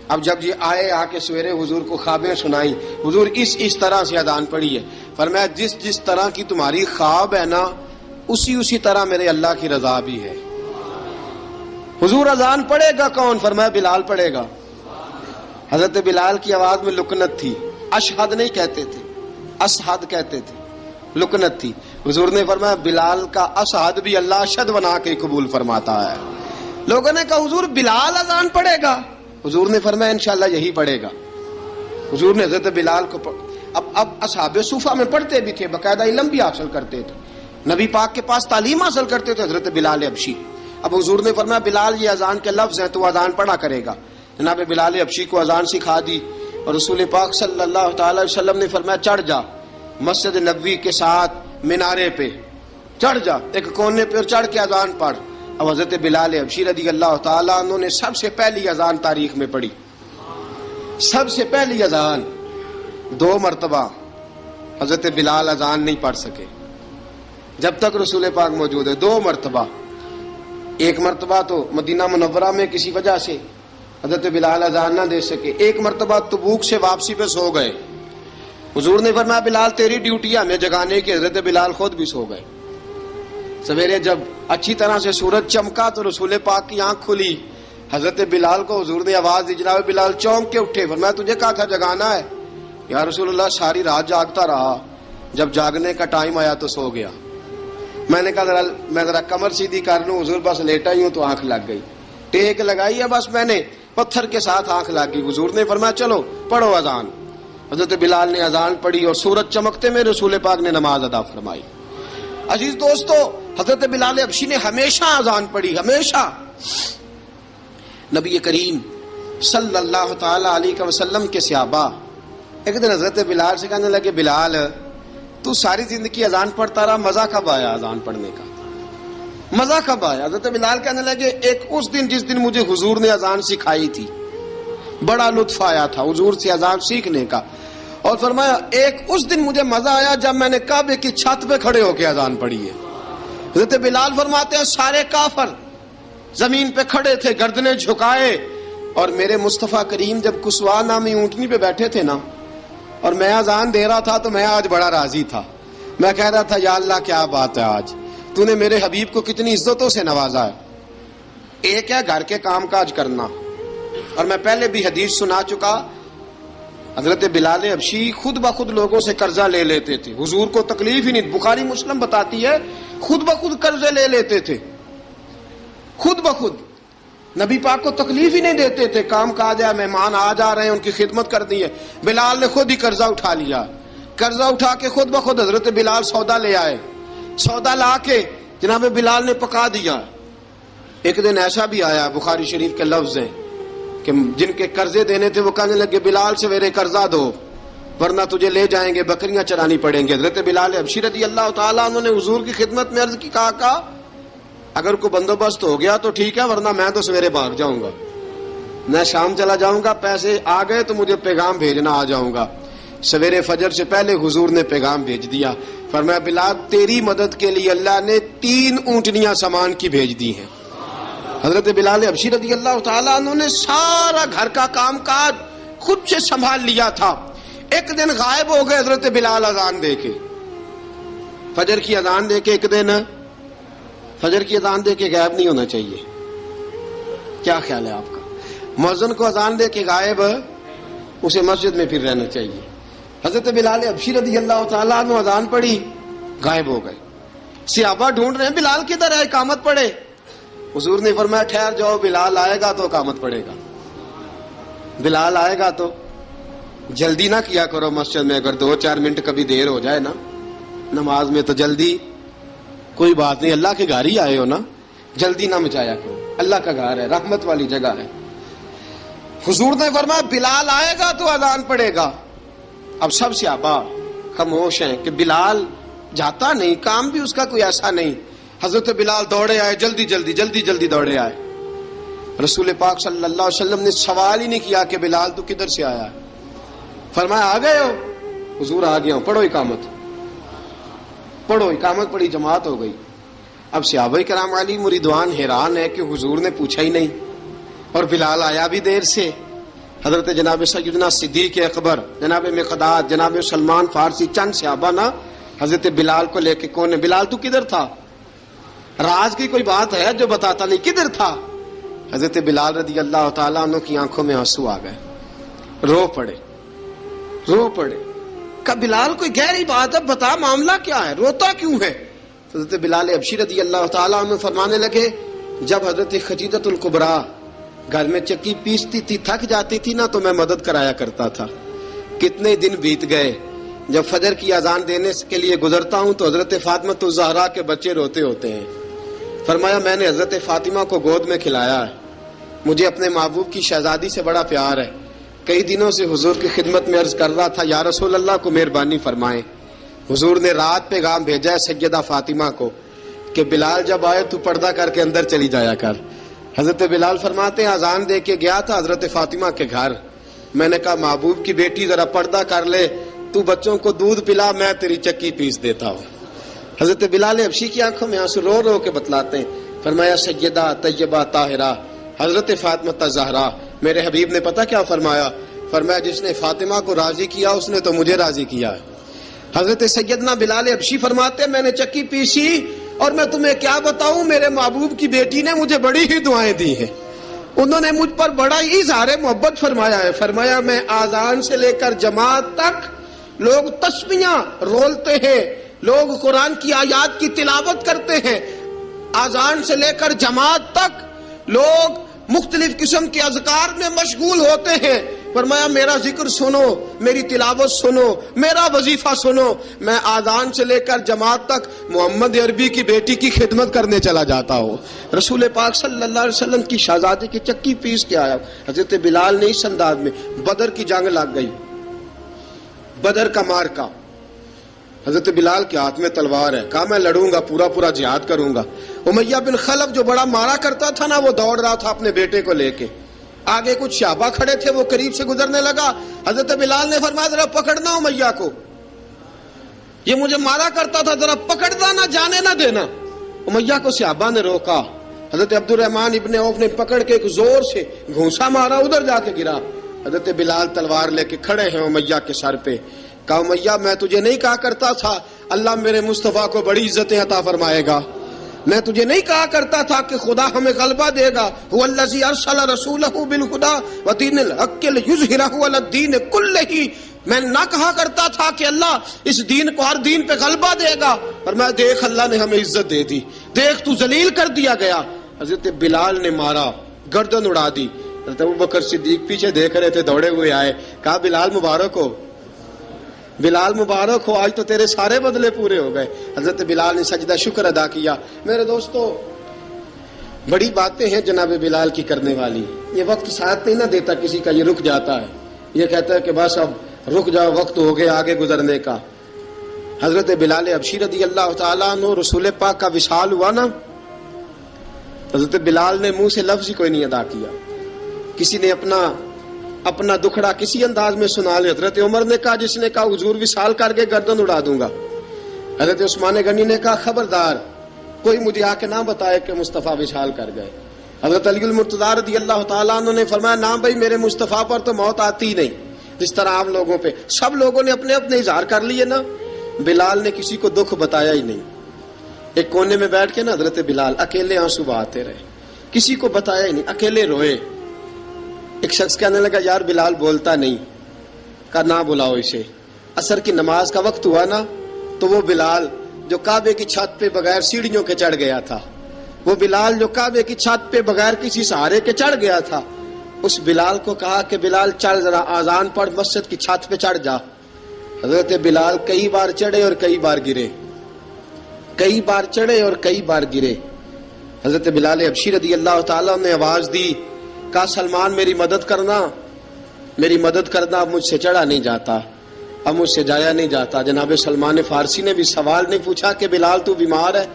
اب جب یہ آئے آ کے سویرے حضور کو خوابیں سنائی، حضور اس طرح سے اذان پڑھی ہے. فرمایا جس طرح کی تمہاری خواب ہے نا اسی طرح میرے اللہ کی رضا بھی ہے. حضور اذان پڑھے گا کون؟ فرمایا بلال پڑھے گا. حضرت بلال کی آواز میں لکنت تھی، اشہد نہیں کہتے تھے، اسحد کہتے تھے، لکنت تھی. حضور نے فرمایا بلال کا اسحد بھی اللہ اشہد بنا کے قبول فرماتا ہے. لوگوں نے کہا حضور بلال اذان پڑھے گا؟ حضور نے فرمایا انشاءاللہ یہی پڑھے گا. حضور نے حضرت بلال کو اب اصحاب صوفہ میں پڑھتے بھی تھے، باقاعدہ علم بھی حاصل کرتے تھے، نبی پاک کے پاس تعلیم حاصل کرتے تھے، حضرت بلال حبشی. اب حضور نے فرمایا بلال یہ اذان کے لفظ ہیں تو اذان پڑھا کرے گا. جناب بلال حبشی کو اذان سکھا دی اور رسول پاک صلی اللہ تعالی علیہ وسلم نے فرمایا چڑھ جا مسجد نبوی کے ساتھ مینارے پہ، چڑھ جا ایک کونے پہ اور چڑھ کے اذان پڑھ. اب حضرت بلال حبشی رضی اللہ تعالیٰ عنہ نے سب سے پہلی اذان تاریخ میں پڑھی، سب سے پہلی اذان. 2 مرتبہ حضرت بلال اذان نہیں پڑھ سکے جب تک رسول پاک موجود ہے. 2 مرتبہ، ایک مرتبہ تو مدینہ منورہ میں کسی وجہ سے حضرت بلال اذان نہ دے سکے، ایک مرتبہ تبوک سے واپسی پہ سو گئے. حضور نے فرمایا بلال تیری ڈیوٹی ہے ہمیں جگانے کی. حضرت بلال خود بھی سو گئے. سویرے جب اچھی طرح سے سورج چمکا تو رسول پاک کی آنکھ کھلی. حضرت بلال کو حضور نے آواز دی، جناب بلال چونک کے اٹھے. فرمایا تجھے کہا تھا جگانا ہے. یا رسول اللہ ساری رات جاگتا رہا، جب جاگنے کا ٹائم آیا تو سو گیا. میں نے کہا میں ذرا کمر سیدھی کر لوں. حضور بس لیٹا ہی ہوں تو آنکھ لگ گئی، ٹیک لگائی ہے بس میں نے، پتھر کے ساتھ آنکھ لگ گئی. حضور نے فرمایا چلو پڑھو اذان. حضرت بلال نے اذان پڑھی اور سورج چمکتے میں رسول پاک نے نماز ادا فرمائی. عزیز دوستو حضرت بلال حبشی نے ہمیشہ اذان پڑھی، ہمیشہ. نبی کریم صلی اللہ تعالی علیہ وسلم کے صحابہ ایک دن حضرت بلال سے کہنے لگے بلال تو ساری زندگی اذان پڑھتا رہا، مزہ کب آیا اذان پڑھنے کا؟ مزہ کب آیا؟ حضرت بلال کہنے لگے ایک اس دن جس دن مجھے حضور نے اذان سکھائی تھی، بڑا لطف آیا تھا حضور سے اذان سیکھنے کا. اور فرمایا ایک اس دن مجھے مزہ آیا جب میں نے کعبے کی چھت پہ کھڑے ہو کے اذان پڑھی ہے. حضرت بلال فرماتے ہیں سارے کافر زمین پہ کھڑے تھے گردنیں جھکائے، اور میرے مصطفیٰ کریم جب کسوا نامی اونٹنی پہ بیٹھے تھے نا اور میں اذان دے رہا تھا تو میں آج بڑا راضی تھا. میں کہہ رہا تھا یا اللہ کیا بات ہے، آج تو نے میرے حبیب کو کتنی عزتوں سے نوازا ہے. ایک ہے گھر کے کام کاج کرنا، اور میں پہلے بھی حدیث سنا چکا، حضرت بلال حبشی خود بخود لوگوں سے قرضہ لے لیتے تھے، حضور کو تکلیف ہی نہیں. بخاری مسلم بتاتی ہے خود بخود قرضے لے لیتے تھے، خود بخود نبی پاک کو تکلیف ہی نہیں دیتے تھے. کام کاج ہے، مہمان آ جا رہے ہیں، ان کی خدمت کرنی ہے. بلال نے خود ہی قرضہ اٹھا لیا، قرضہ اٹھا کے خود بخود حضرت بلال سودا لے آئے، سودا لا کے جناب بلال نے پکا دیا. ایک دن ایسا بھی آیا بخاری شریف کے لفظ ہیں کہ جن کے قرضے دینے تھے وہ کہنے لگے بلال سویرے قرضہ دو. ورنہ تجھے لے جائیں گے، بکریاں چرانی پڑیں گے۔ حضرت بلال حبشی رضی اللہ تعالیٰ عنہ نے حضور کی خدمت میں عرض کی، کہا اگر کوئی بندوبست ہو گیا تو ٹھیک ہے، ورنہ میں تو سویرے بھاگ جاؤں گا، میں شام چلا جاؤں گا، پیسے آ گئے تو مجھے پیغام بھیجنا، آ جاؤں گا۔ سویرے فجر سے پہلے حضور نے پیغام بھیج دیا، فرمایا بلال تیری مدد کے لیے اللہ نے 3 اونٹنیاں سامان کی بھیج دی ہیں۔ حضرت بلال حبشی رضی اللہ تعالیٰ عنہ نے سارا گھر کا کام کاج خود سے سنبھال لیا تھا۔ ایک دن غائب ہو گئے حضرت بلال اذان دے کے، فجر کی اذان دے کے، ایک دن فجر کی اذان دے کے غائب نہیں ہونا چاہیے، کیا خیال ہے آپ کا؟ مؤذن کو اذان دے کے غائب، اسے مسجد میں پھر رہنا چاہیے۔ حضرت بلال حبشی رضی اللہ تعالیٰ عنہ اذان پڑھی، غائب ہو گئے۔ صحابہ ڈھونڈ رہے ہیں بلال کدھر ہے، اقامت پڑھے۔ حضور نے فرمایا ٹھہر جاؤ، بلال آئے گا تو اقامت پڑھے گا، بلال آئے گا تو جلدی نہ کیا کرو مسجد میں، اگر 2-4 منٹ کبھی دیر ہو جائے نا نماز میں تو جلدی، کوئی بات نہیں، اللہ کے گھر ہی آئے ہو نا، جلدی نہ مچایا کرو، اللہ کا گھر ہے، رحمت والی جگہ ہے۔ حضور نے فرمایا بلال آئے گا تو اذان پڑے گا۔ اب سب صحابہ خاموش ہیں کہ بلال جاتا نہیں، کام بھی اس کا کوئی ایسا نہیں۔ حضرت بلال دوڑے آئے، جلدی جلدی دوڑے آئے۔ رسول پاک صلی اللہ علیہ وسلم نے سوال ہی نہیں کیا کہ بلال تو کدھر سے آیا ہے، فرمایا آ گئے ہو؟ حضور آ گیا ہوں، پڑھو اقامت، پڑھو اقامت پڑھی، جماعت ہو گئی۔ اب صحابہ کرام علی مریدوان حیران ہے کہ حضور نے پوچھا ہی نہیں اور بلال آیا بھی دیر سے۔ حضرت جناب سیدنا صدیق اکبر، جناب مقداد، جناب سلمان فارسی، چند صحابہ نا حضرت بلال کو لے کے، کون ہے بلال تو کدھر تھا؟ راز کی کوئی بات ہے جو بتاتا نہیں، کدھر تھا؟ حضرت بلال رضی اللہ تعالیٰ عنہ کی آنکھوں میں آنسو آ گئے، رو پڑے۔ کہ بلال کوئی گہری بات ہے، بتا معاملہ کیا ہے، روتا کیوں ہے؟ حضرت بلال حبشی رضی اللہ تعالیٰ عنہ فرمانے لگے، جب حضرت خدیجہ الکبریٰ گھر میں چکی پیستی تھی، تھک جاتی تھی نا تو میں مدد کرایا کرتا تھا۔ کتنے دن بیت گئے، جب فجر کی اذان دینے کے لیے گزرتا ہوں تو حضرت فاطمہ الزہرا کے بچے روتے ہوتے ہیں۔ فرمایا میں نے حضرت فاطمہ کو گود میں کھلایا ہے، مجھے اپنے محبوب کی شہزادی سے بڑا پیار ہے۔ کئی دنوں سے حضور کی خدمت میں عرض کر رہا تھا یا رسول اللہ کو مہربانی فرمائیں۔ حضور نے رات پیغام بھیجا ہے سیدہ فاطمہ کو کہ بلال جب آئے تو پردہ کر کے اندر چلی جایا کر۔ حضرت بلال فرماتے ہیں اذان دے کے گیا تھا حضرت فاطمہ کے گھر، میں نے کہا محبوب کی بیٹی ذرا پردہ کر لے، تو بچوں کو دودھ پلا، میں تیری چکی پیس دیتا ہوں۔ حضرت بلال حبشی کی آنکھوں میں آنسو رو رو کے بتلاتے ہیں، فرمایا سیدہ طیبہ طاہرہ حضرت فاطمہ الزہرا، میرے حبیب نے پتہ کیا فرمایا؟ فرمایا جس نے فاطمہ کو راضی کیا اس نے تو مجھے راضی کیا ہے۔ حضرت سیدنا بلال حبشی فرماتے ہیں میں نے چکی پیسی اور میں تمہیں کیا بتاؤں، میرے محبوب کی بیٹی نے مجھے بڑی ہی دعائیں دی ہیں، انہوں نے مجھ پر بڑا ہی اظہار محبت فرمایا ہے۔ فرمایا میں آذان سے لے کر جماعت تک لوگ تسبیحاں رولتے ہیں، لوگ قرآن کی آیات کی تلاوت کرتے ہیں، آذان سے لے کر جماعت تک لوگ مختلف قسم کے اذکار میں مشغول ہوتے ہیں۔ فرمایا میرا ذکر سنو، میری تلاوت سنو، میرا وظیفہ سنو، میں آذان سے لے کر جماعت تک محمد عربی کی بیٹی کی خدمت کرنے چلا جاتا ہوں۔ رسول پاک صلی اللہ علیہ وسلم کی شہزادی کی چکی پیس کے آیا۔ حضرت بلال نے اس انداز میں، بدر کی جنگ لگ گئی، بدر کا مارکا، حضرت بلال کے ہاتھ میں تلوار ہے، کہا میں لڑوں گا، پورا جہاد کروں گا۔ امیہ بن خلف جو بڑا مارا کرتا تھا نا، وہ دوڑ رہا تھا اپنے بیٹے کو لے کے، آگے کچھ صحابہ کھڑے تھے، وہ قریب سے گزرنے لگا، حضرت بلال نے فرمایا ذرا پکڑنا امیہ کو، یہ مجھے مارا کرتا تھا، ذرا پکڑنا، نہ جانے نہ دینا۔ امیہ کو صحابہ نے روکا، حضرت عبد الرحمن ابن عوف نے پکڑ کے ایک زور سے گھونسا مارا، ادھر جا کے گرا۔ حضرت بلال تلوار لے کے کھڑے ہیں امیہ کے سر پہ، کہا امیہ میں تجھے نہیں کہا کرتا تھا اللہ میرے مصطفیٰ کو بڑی عزتیں عطا فرمائے گا، میں تجھے نہیں کہا کرتا تھا کہ خدا ہمیں غلبہ دے گا، هو الذی ارسل رسولہ بالہدی ودین الحق لیظہرہ علی الدین کلہ، میں نہ کہا کرتا تھا کہ اللہ اس دین کو ہر دین پہ غلبہ دے گا، پر میں دیکھ اللہ نے ہمیں عزت دے دی، دیکھ تو ذلیل کر دیا گیا۔ حضرت بلال نے مارا، گردن اڑا دی۔ حضرت ابوبکر صدیق پیچھے دیکھ رہے تھے، دوڑے ہوئے آئے، کہا بلال مبارک ہو، بلال مبارک ہو، آج تو تیرے سارے بدلے پورے ہو گئے۔ حضرت بلال نے سجدہ شکر ادا کیا۔ میرے دوستو بڑی باتیں ہیں جناب بلال کی کرنے والی، یہ وقت ساتھ نہیں نہ دیتا، کسی کا یہ رک جاتا ہے، یہ کہتا ہے کہ بس اب رک جاؤ وقت ہو گیا آگے گزرنے کا. حضرت بلال حبشی رضی اللہ تعالیٰ عنہ رسول پاک کا وصال ہوا نا، حضرت بلال نے منہ سے لفظ ہی کوئی نہیں ادا کیا. کسی نے اپنا دکھڑا کسی انداز میں سنا لیا. حضرت عمر نے کہا، جس نے کہا حضور وصال کر کے گردن اڑا دوں گا. حضرت عثمان غنی نے کہا خبردار کوئی مجھے آ کے نہ بتائے کہ مصطفیٰ وصال کر گئے. حضرت علی المرتضیٰ رضی اللہ تعالیٰ عنہ نے فرمایا نہ بھائی میرے مصطفیٰ پر تو موت آتی نہیں جس طرح عام لوگوں پہ. سب لوگوں نے اپنے اپنے اظہار کر لیے نا، بلال نے کسی کو دکھ بتایا ہی نہیں. ایک کونے میں بیٹھ کے نا حضرت بلال اکیلے آنسو بہاتے رہے، کسی کو بتایا ہی نہیں، اکیلے روئے. ایک شخص کہنے لگا یار بلال بولتا نہیں. کہا نہ بلاؤ اسے. عصر کی نماز کا وقت ہوا نا تو وہ بلال جو کعبے کی چھت پہ بغیر سیڑھیوں کے چڑھ گیا تھا، وہ بلال جو کعبے کی چھت پہ بغیر کسی سہارے کے چڑھ گیا تھا، اس بلال کو کہا کہ بلال چڑھ ذرا آذان پڑھ مسجد کی چھت پہ چڑھ جا. حضرت بلال کئی بار چڑھے اور کئی بار گرے، کئی بار چڑھے اور کئی بار گرے. حضرت بلال حبشی رضی اللہ تعالیٰ نے آواز دی، کہا سلمان میری مدد کرنا، میری مدد کرنا، اب مجھ سے چڑھا نہیں جاتا، اب مجھ سے جایا نہیں جاتا. جناب سلمان فارسی نے بھی سوال نہیں پوچھا کہ بلال تو بیمار ہے،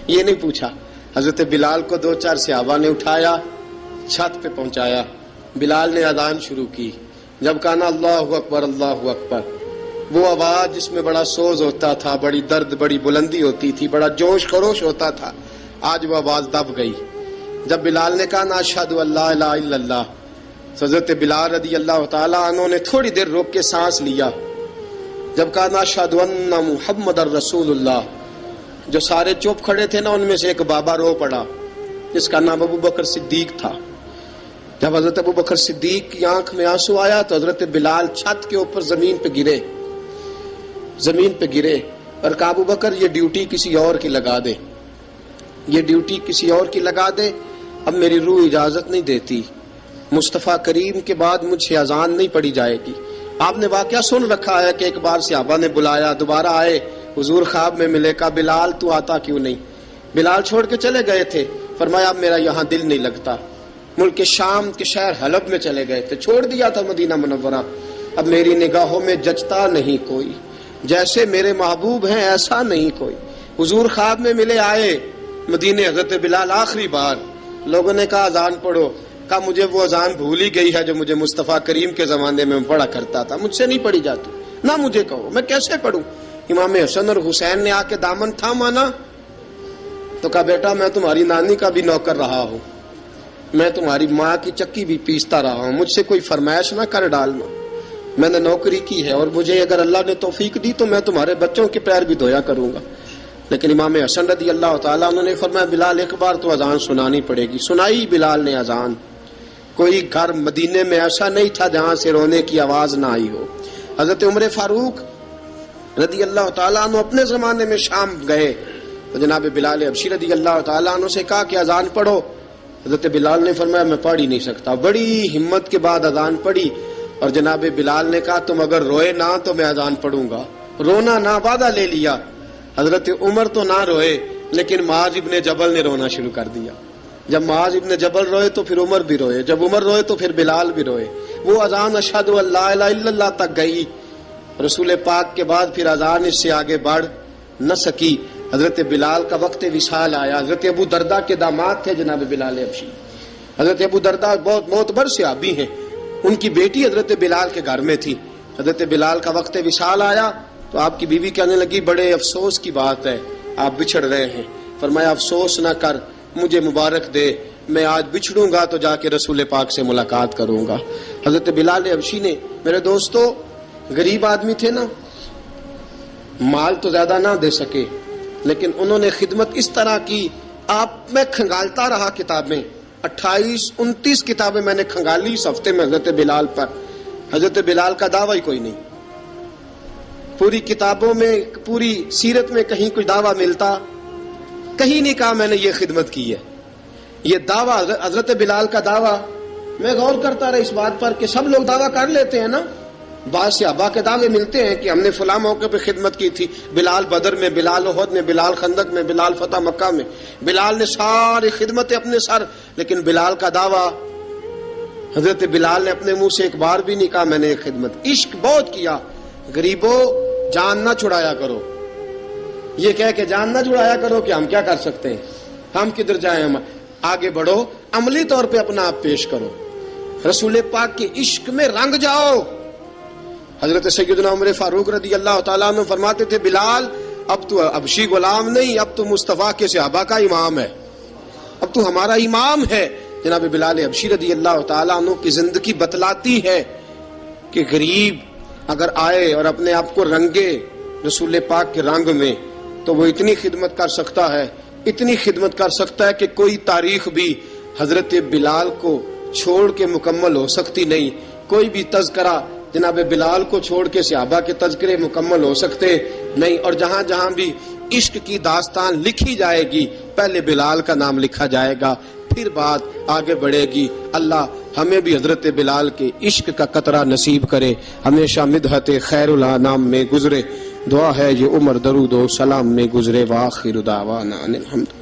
یہ نہیں پوچھا. حضرت بلال کو 2-4 صحابہ نے اٹھایا، چھت پہ پہنچایا. بلال نے اذان شروع کی. جب کہا نا اللہ اکبر اللہ اکبر، وہ آواز جس میں بڑا سوز ہوتا تھا، بڑی درد، بڑی بلندی ہوتی تھی، بڑا جوش خروش ہوتا تھا، آج وہ آواز دب گئی. جب بلال نے کہا نا اشہد ان لا الہ الا اللہ، حضرت بلال رضی اللہ تعالیٰ عنہ نے تھوڑی دیر روک کے سانس لیا. جب کہا نا اشہد ان محمد الرسول اللہ، جو سارے چپ کھڑے تھے نا ان میں سے ایک بابا رو پڑا جس کا نام ابو بکر صدیق تھا. جب حضرت ابو بکر صدیق کی آنکھ میں آنسو آیا تو حضرت بلال چھت کے اوپر زمین پہ گرے، زمین پہ گرے اور کہا ابو بکر یہ ڈیوٹی کسی اور کی لگا دے، یہ ڈیوٹی کسی اور کی لگا دے، اب میری روح اجازت نہیں دیتی، مصطفیٰ کریم کے بعد مجھ سے اذان نہیں پڑھی جائے گی. آپ نے واقعہ سن رکھا ہے کہ ایک بار صحابہ نے بلایا، دوبارہ آئے، حضور خواب میں ملے. کہا بلال تو آتا کیوں نہیں؟ بلال چھوڑ کے چلے گئے تھے. فرمایا اب میرا یہاں دل نہیں لگتا. ملک شام کے شہر حلب میں چلے گئے تھے، چھوڑ دیا تھا مدینہ منورہ. اب میری نگاہوں میں جچتا نہیں کوئی، جیسے میرے محبوب ہیں ایسا نہیں کوئی. حضور خواب میں ملے، آئے مدینے. حضرت بلال آخری بار، لوگوں نے کہا اذان پڑھو. کہا مجھے وہ اذان بھول ہی گئی ہے جو مجھے مصطفیٰ کریم کے زمانے میں پڑھا کرتا تھا، مجھ سے نہیں پڑھی جاتی، نہ مجھے کہو، میں کیسے پڑھوں. امام حسن اور حسین نے آ کے دامن تھاما نا تو کہا بیٹا میں تمہاری نانی کا بھی نوکر رہا ہوں، میں تمہاری ماں کی چکی بھی پیستا رہا ہوں، مجھ سے کوئی فرمائش نہ کر ڈالنا، میں نے نوکری کی ہے اور مجھے اگر اللہ نے توفیق دی تو میں تمہارے بچوں کے پیر بھی دھویا کروں گا. لیکن امام حسن رضی اللہ تعالیٰ عنہ نے فرمایا بلال ایک بار تو اذان سنانی پڑے گی. سنائی بلال نے اذان. کوئی گھر مدینے میں ایسا نہیں تھا جہاں سے رونے کی آواز نہ آئی ہو. حضرت عمر فاروق رضی اللہ تعالیٰ عنہ اپنے زمانے میں شام گئے تو جناب بلال حبشی رضی اللہ تعالیٰ عنہ سے کہا کہ اذان پڑھو. حضرت بلال نے فرمایا میں پڑھ ہی نہیں سکتا. بڑی ہمت کے بعد اذان پڑھی اور جناب بلال نے کہا تم اگر روئے نہ تو میں اذان پڑھوں گا. رونا نہ، وعدہ لے لیا. حضرت عمر تو نہ روئے لیکن معاذ ابن جبل نے رونا شروع کر دیا. جب معاذ ابن جبل روئے تو پھر عمر بھی روئے، جب عمر روئے تو پھر بلال بھی روئے. وہ اذان اشہد ان لا الہ الا اللہ تک گئی. رسول پاک کے بعد پھر اذان اس سے آگے بڑھ نہ سکی. حضرت بلال کا وقت وصال آیا. حضرت ابو درداء کے داماد تھے جناب بلال حبشی. حضرت ابو درداء بہت معتبر صحابی ہیں، ان کی بیٹی حضرت بلال کے گھر میں تھی. حضرت بلال کا وقت وصال آیا تو آپ کی بیوی کہنے لگی بڑے افسوس کی بات ہے، آپ بچھڑ رہے ہیں. فرمایا افسوس نہ کر، مجھے مبارک دے، میں آج بچھڑوں گا تو جا کے رسول پاک سے ملاقات کروں گا. حضرت بلال حبشی نے، میرے دوستو، غریب آدمی تھے نا، مال تو زیادہ نہ دے سکے لیکن انہوں نے خدمت اس طرح کی. آپ میں کھنگالتا رہا کتابیں، 28-29 کتابیں میں نے کھنگالی اس ہفتے میں حضرت بلال پر. حضرت بلال کا دعویٰ ہی کوئی نہیں. پوری کتابوں میں، پوری سیرت میں کہیں کوئی دعویٰ ملتا؟ کہیں نہیں کہا میں نے یہ خدمت کی ہے. یہ دعویٰ حضرت بلال کا دعویٰ، میں غور کرتا رہا اس بات پر کہ سب لوگ دعویٰ کر لیتے ہیں نا. بعض صحابہ کے دعوے ملتے ہیں کہ ہم نے فلاں موقع پہ خدمت کی تھی، بلال بدر میں، بلال احد میں، بلال خندق میں، بلال فتح مکہ میں. بلال نے ساری خدمتیں اپنے سر، لیکن بلال کا دعویٰ حضرت بلال نے اپنے منہ سے ایک بار بھی نہیں کہا میں نے خدمت. عشق بہت کیا. غریبوں جان نہ چھڑایا کرو. یہ کہہ کے جان نہ چھڑایا کرو کہ ہم کیا کر سکتے ہیں, ہم کدھر جائیں, ہم آگے بڑھو, عملی طور پہ اپنا آپ پیش کرو. رسول پاک کے عشق میں رنگ جاؤ. حضرت سیدنا عمر فاروق رضی اللہ تعالیٰ عنہ فرماتے تھے بلال اب تو حبشی غلام نہیں, اب تو مصطفیٰ کے صحابہ کا امام ہے, اب تو ہمارا امام ہے. جناب بلال حبشی رضی اللہ تعالیٰ عنہ کی زندگی بتلاتی ہے کہ غریب اگر آئے اور اپنے آپ کو رنگے رسول پاک کے رنگ میں تو وہ اتنی خدمت کر سکتا ہے, اتنی خدمت کر سکتا ہے کہ کوئی تاریخ بھی حضرت بلال کو چھوڑ کے مکمل ہو سکتی نہیں. کوئی بھی تذکرہ جناب بلال کو چھوڑ کے صحابہ کے تذکرے مکمل ہو سکتے نہیں. اور جہاں جہاں بھی عشق کی داستان لکھی جائے گی پہلے بلال کا نام لکھا جائے گا, پھر بات آگے بڑھے گی. اللہ ہمیں بھی حضرت بلال کے عشق کا قطرہ نصیب کرے, ہمیشہ مدحت خیر الانام میں گزرے. دعا ہے یہ عمر درود و سلام میں گزرے. وآخر دعوانا ان الحمد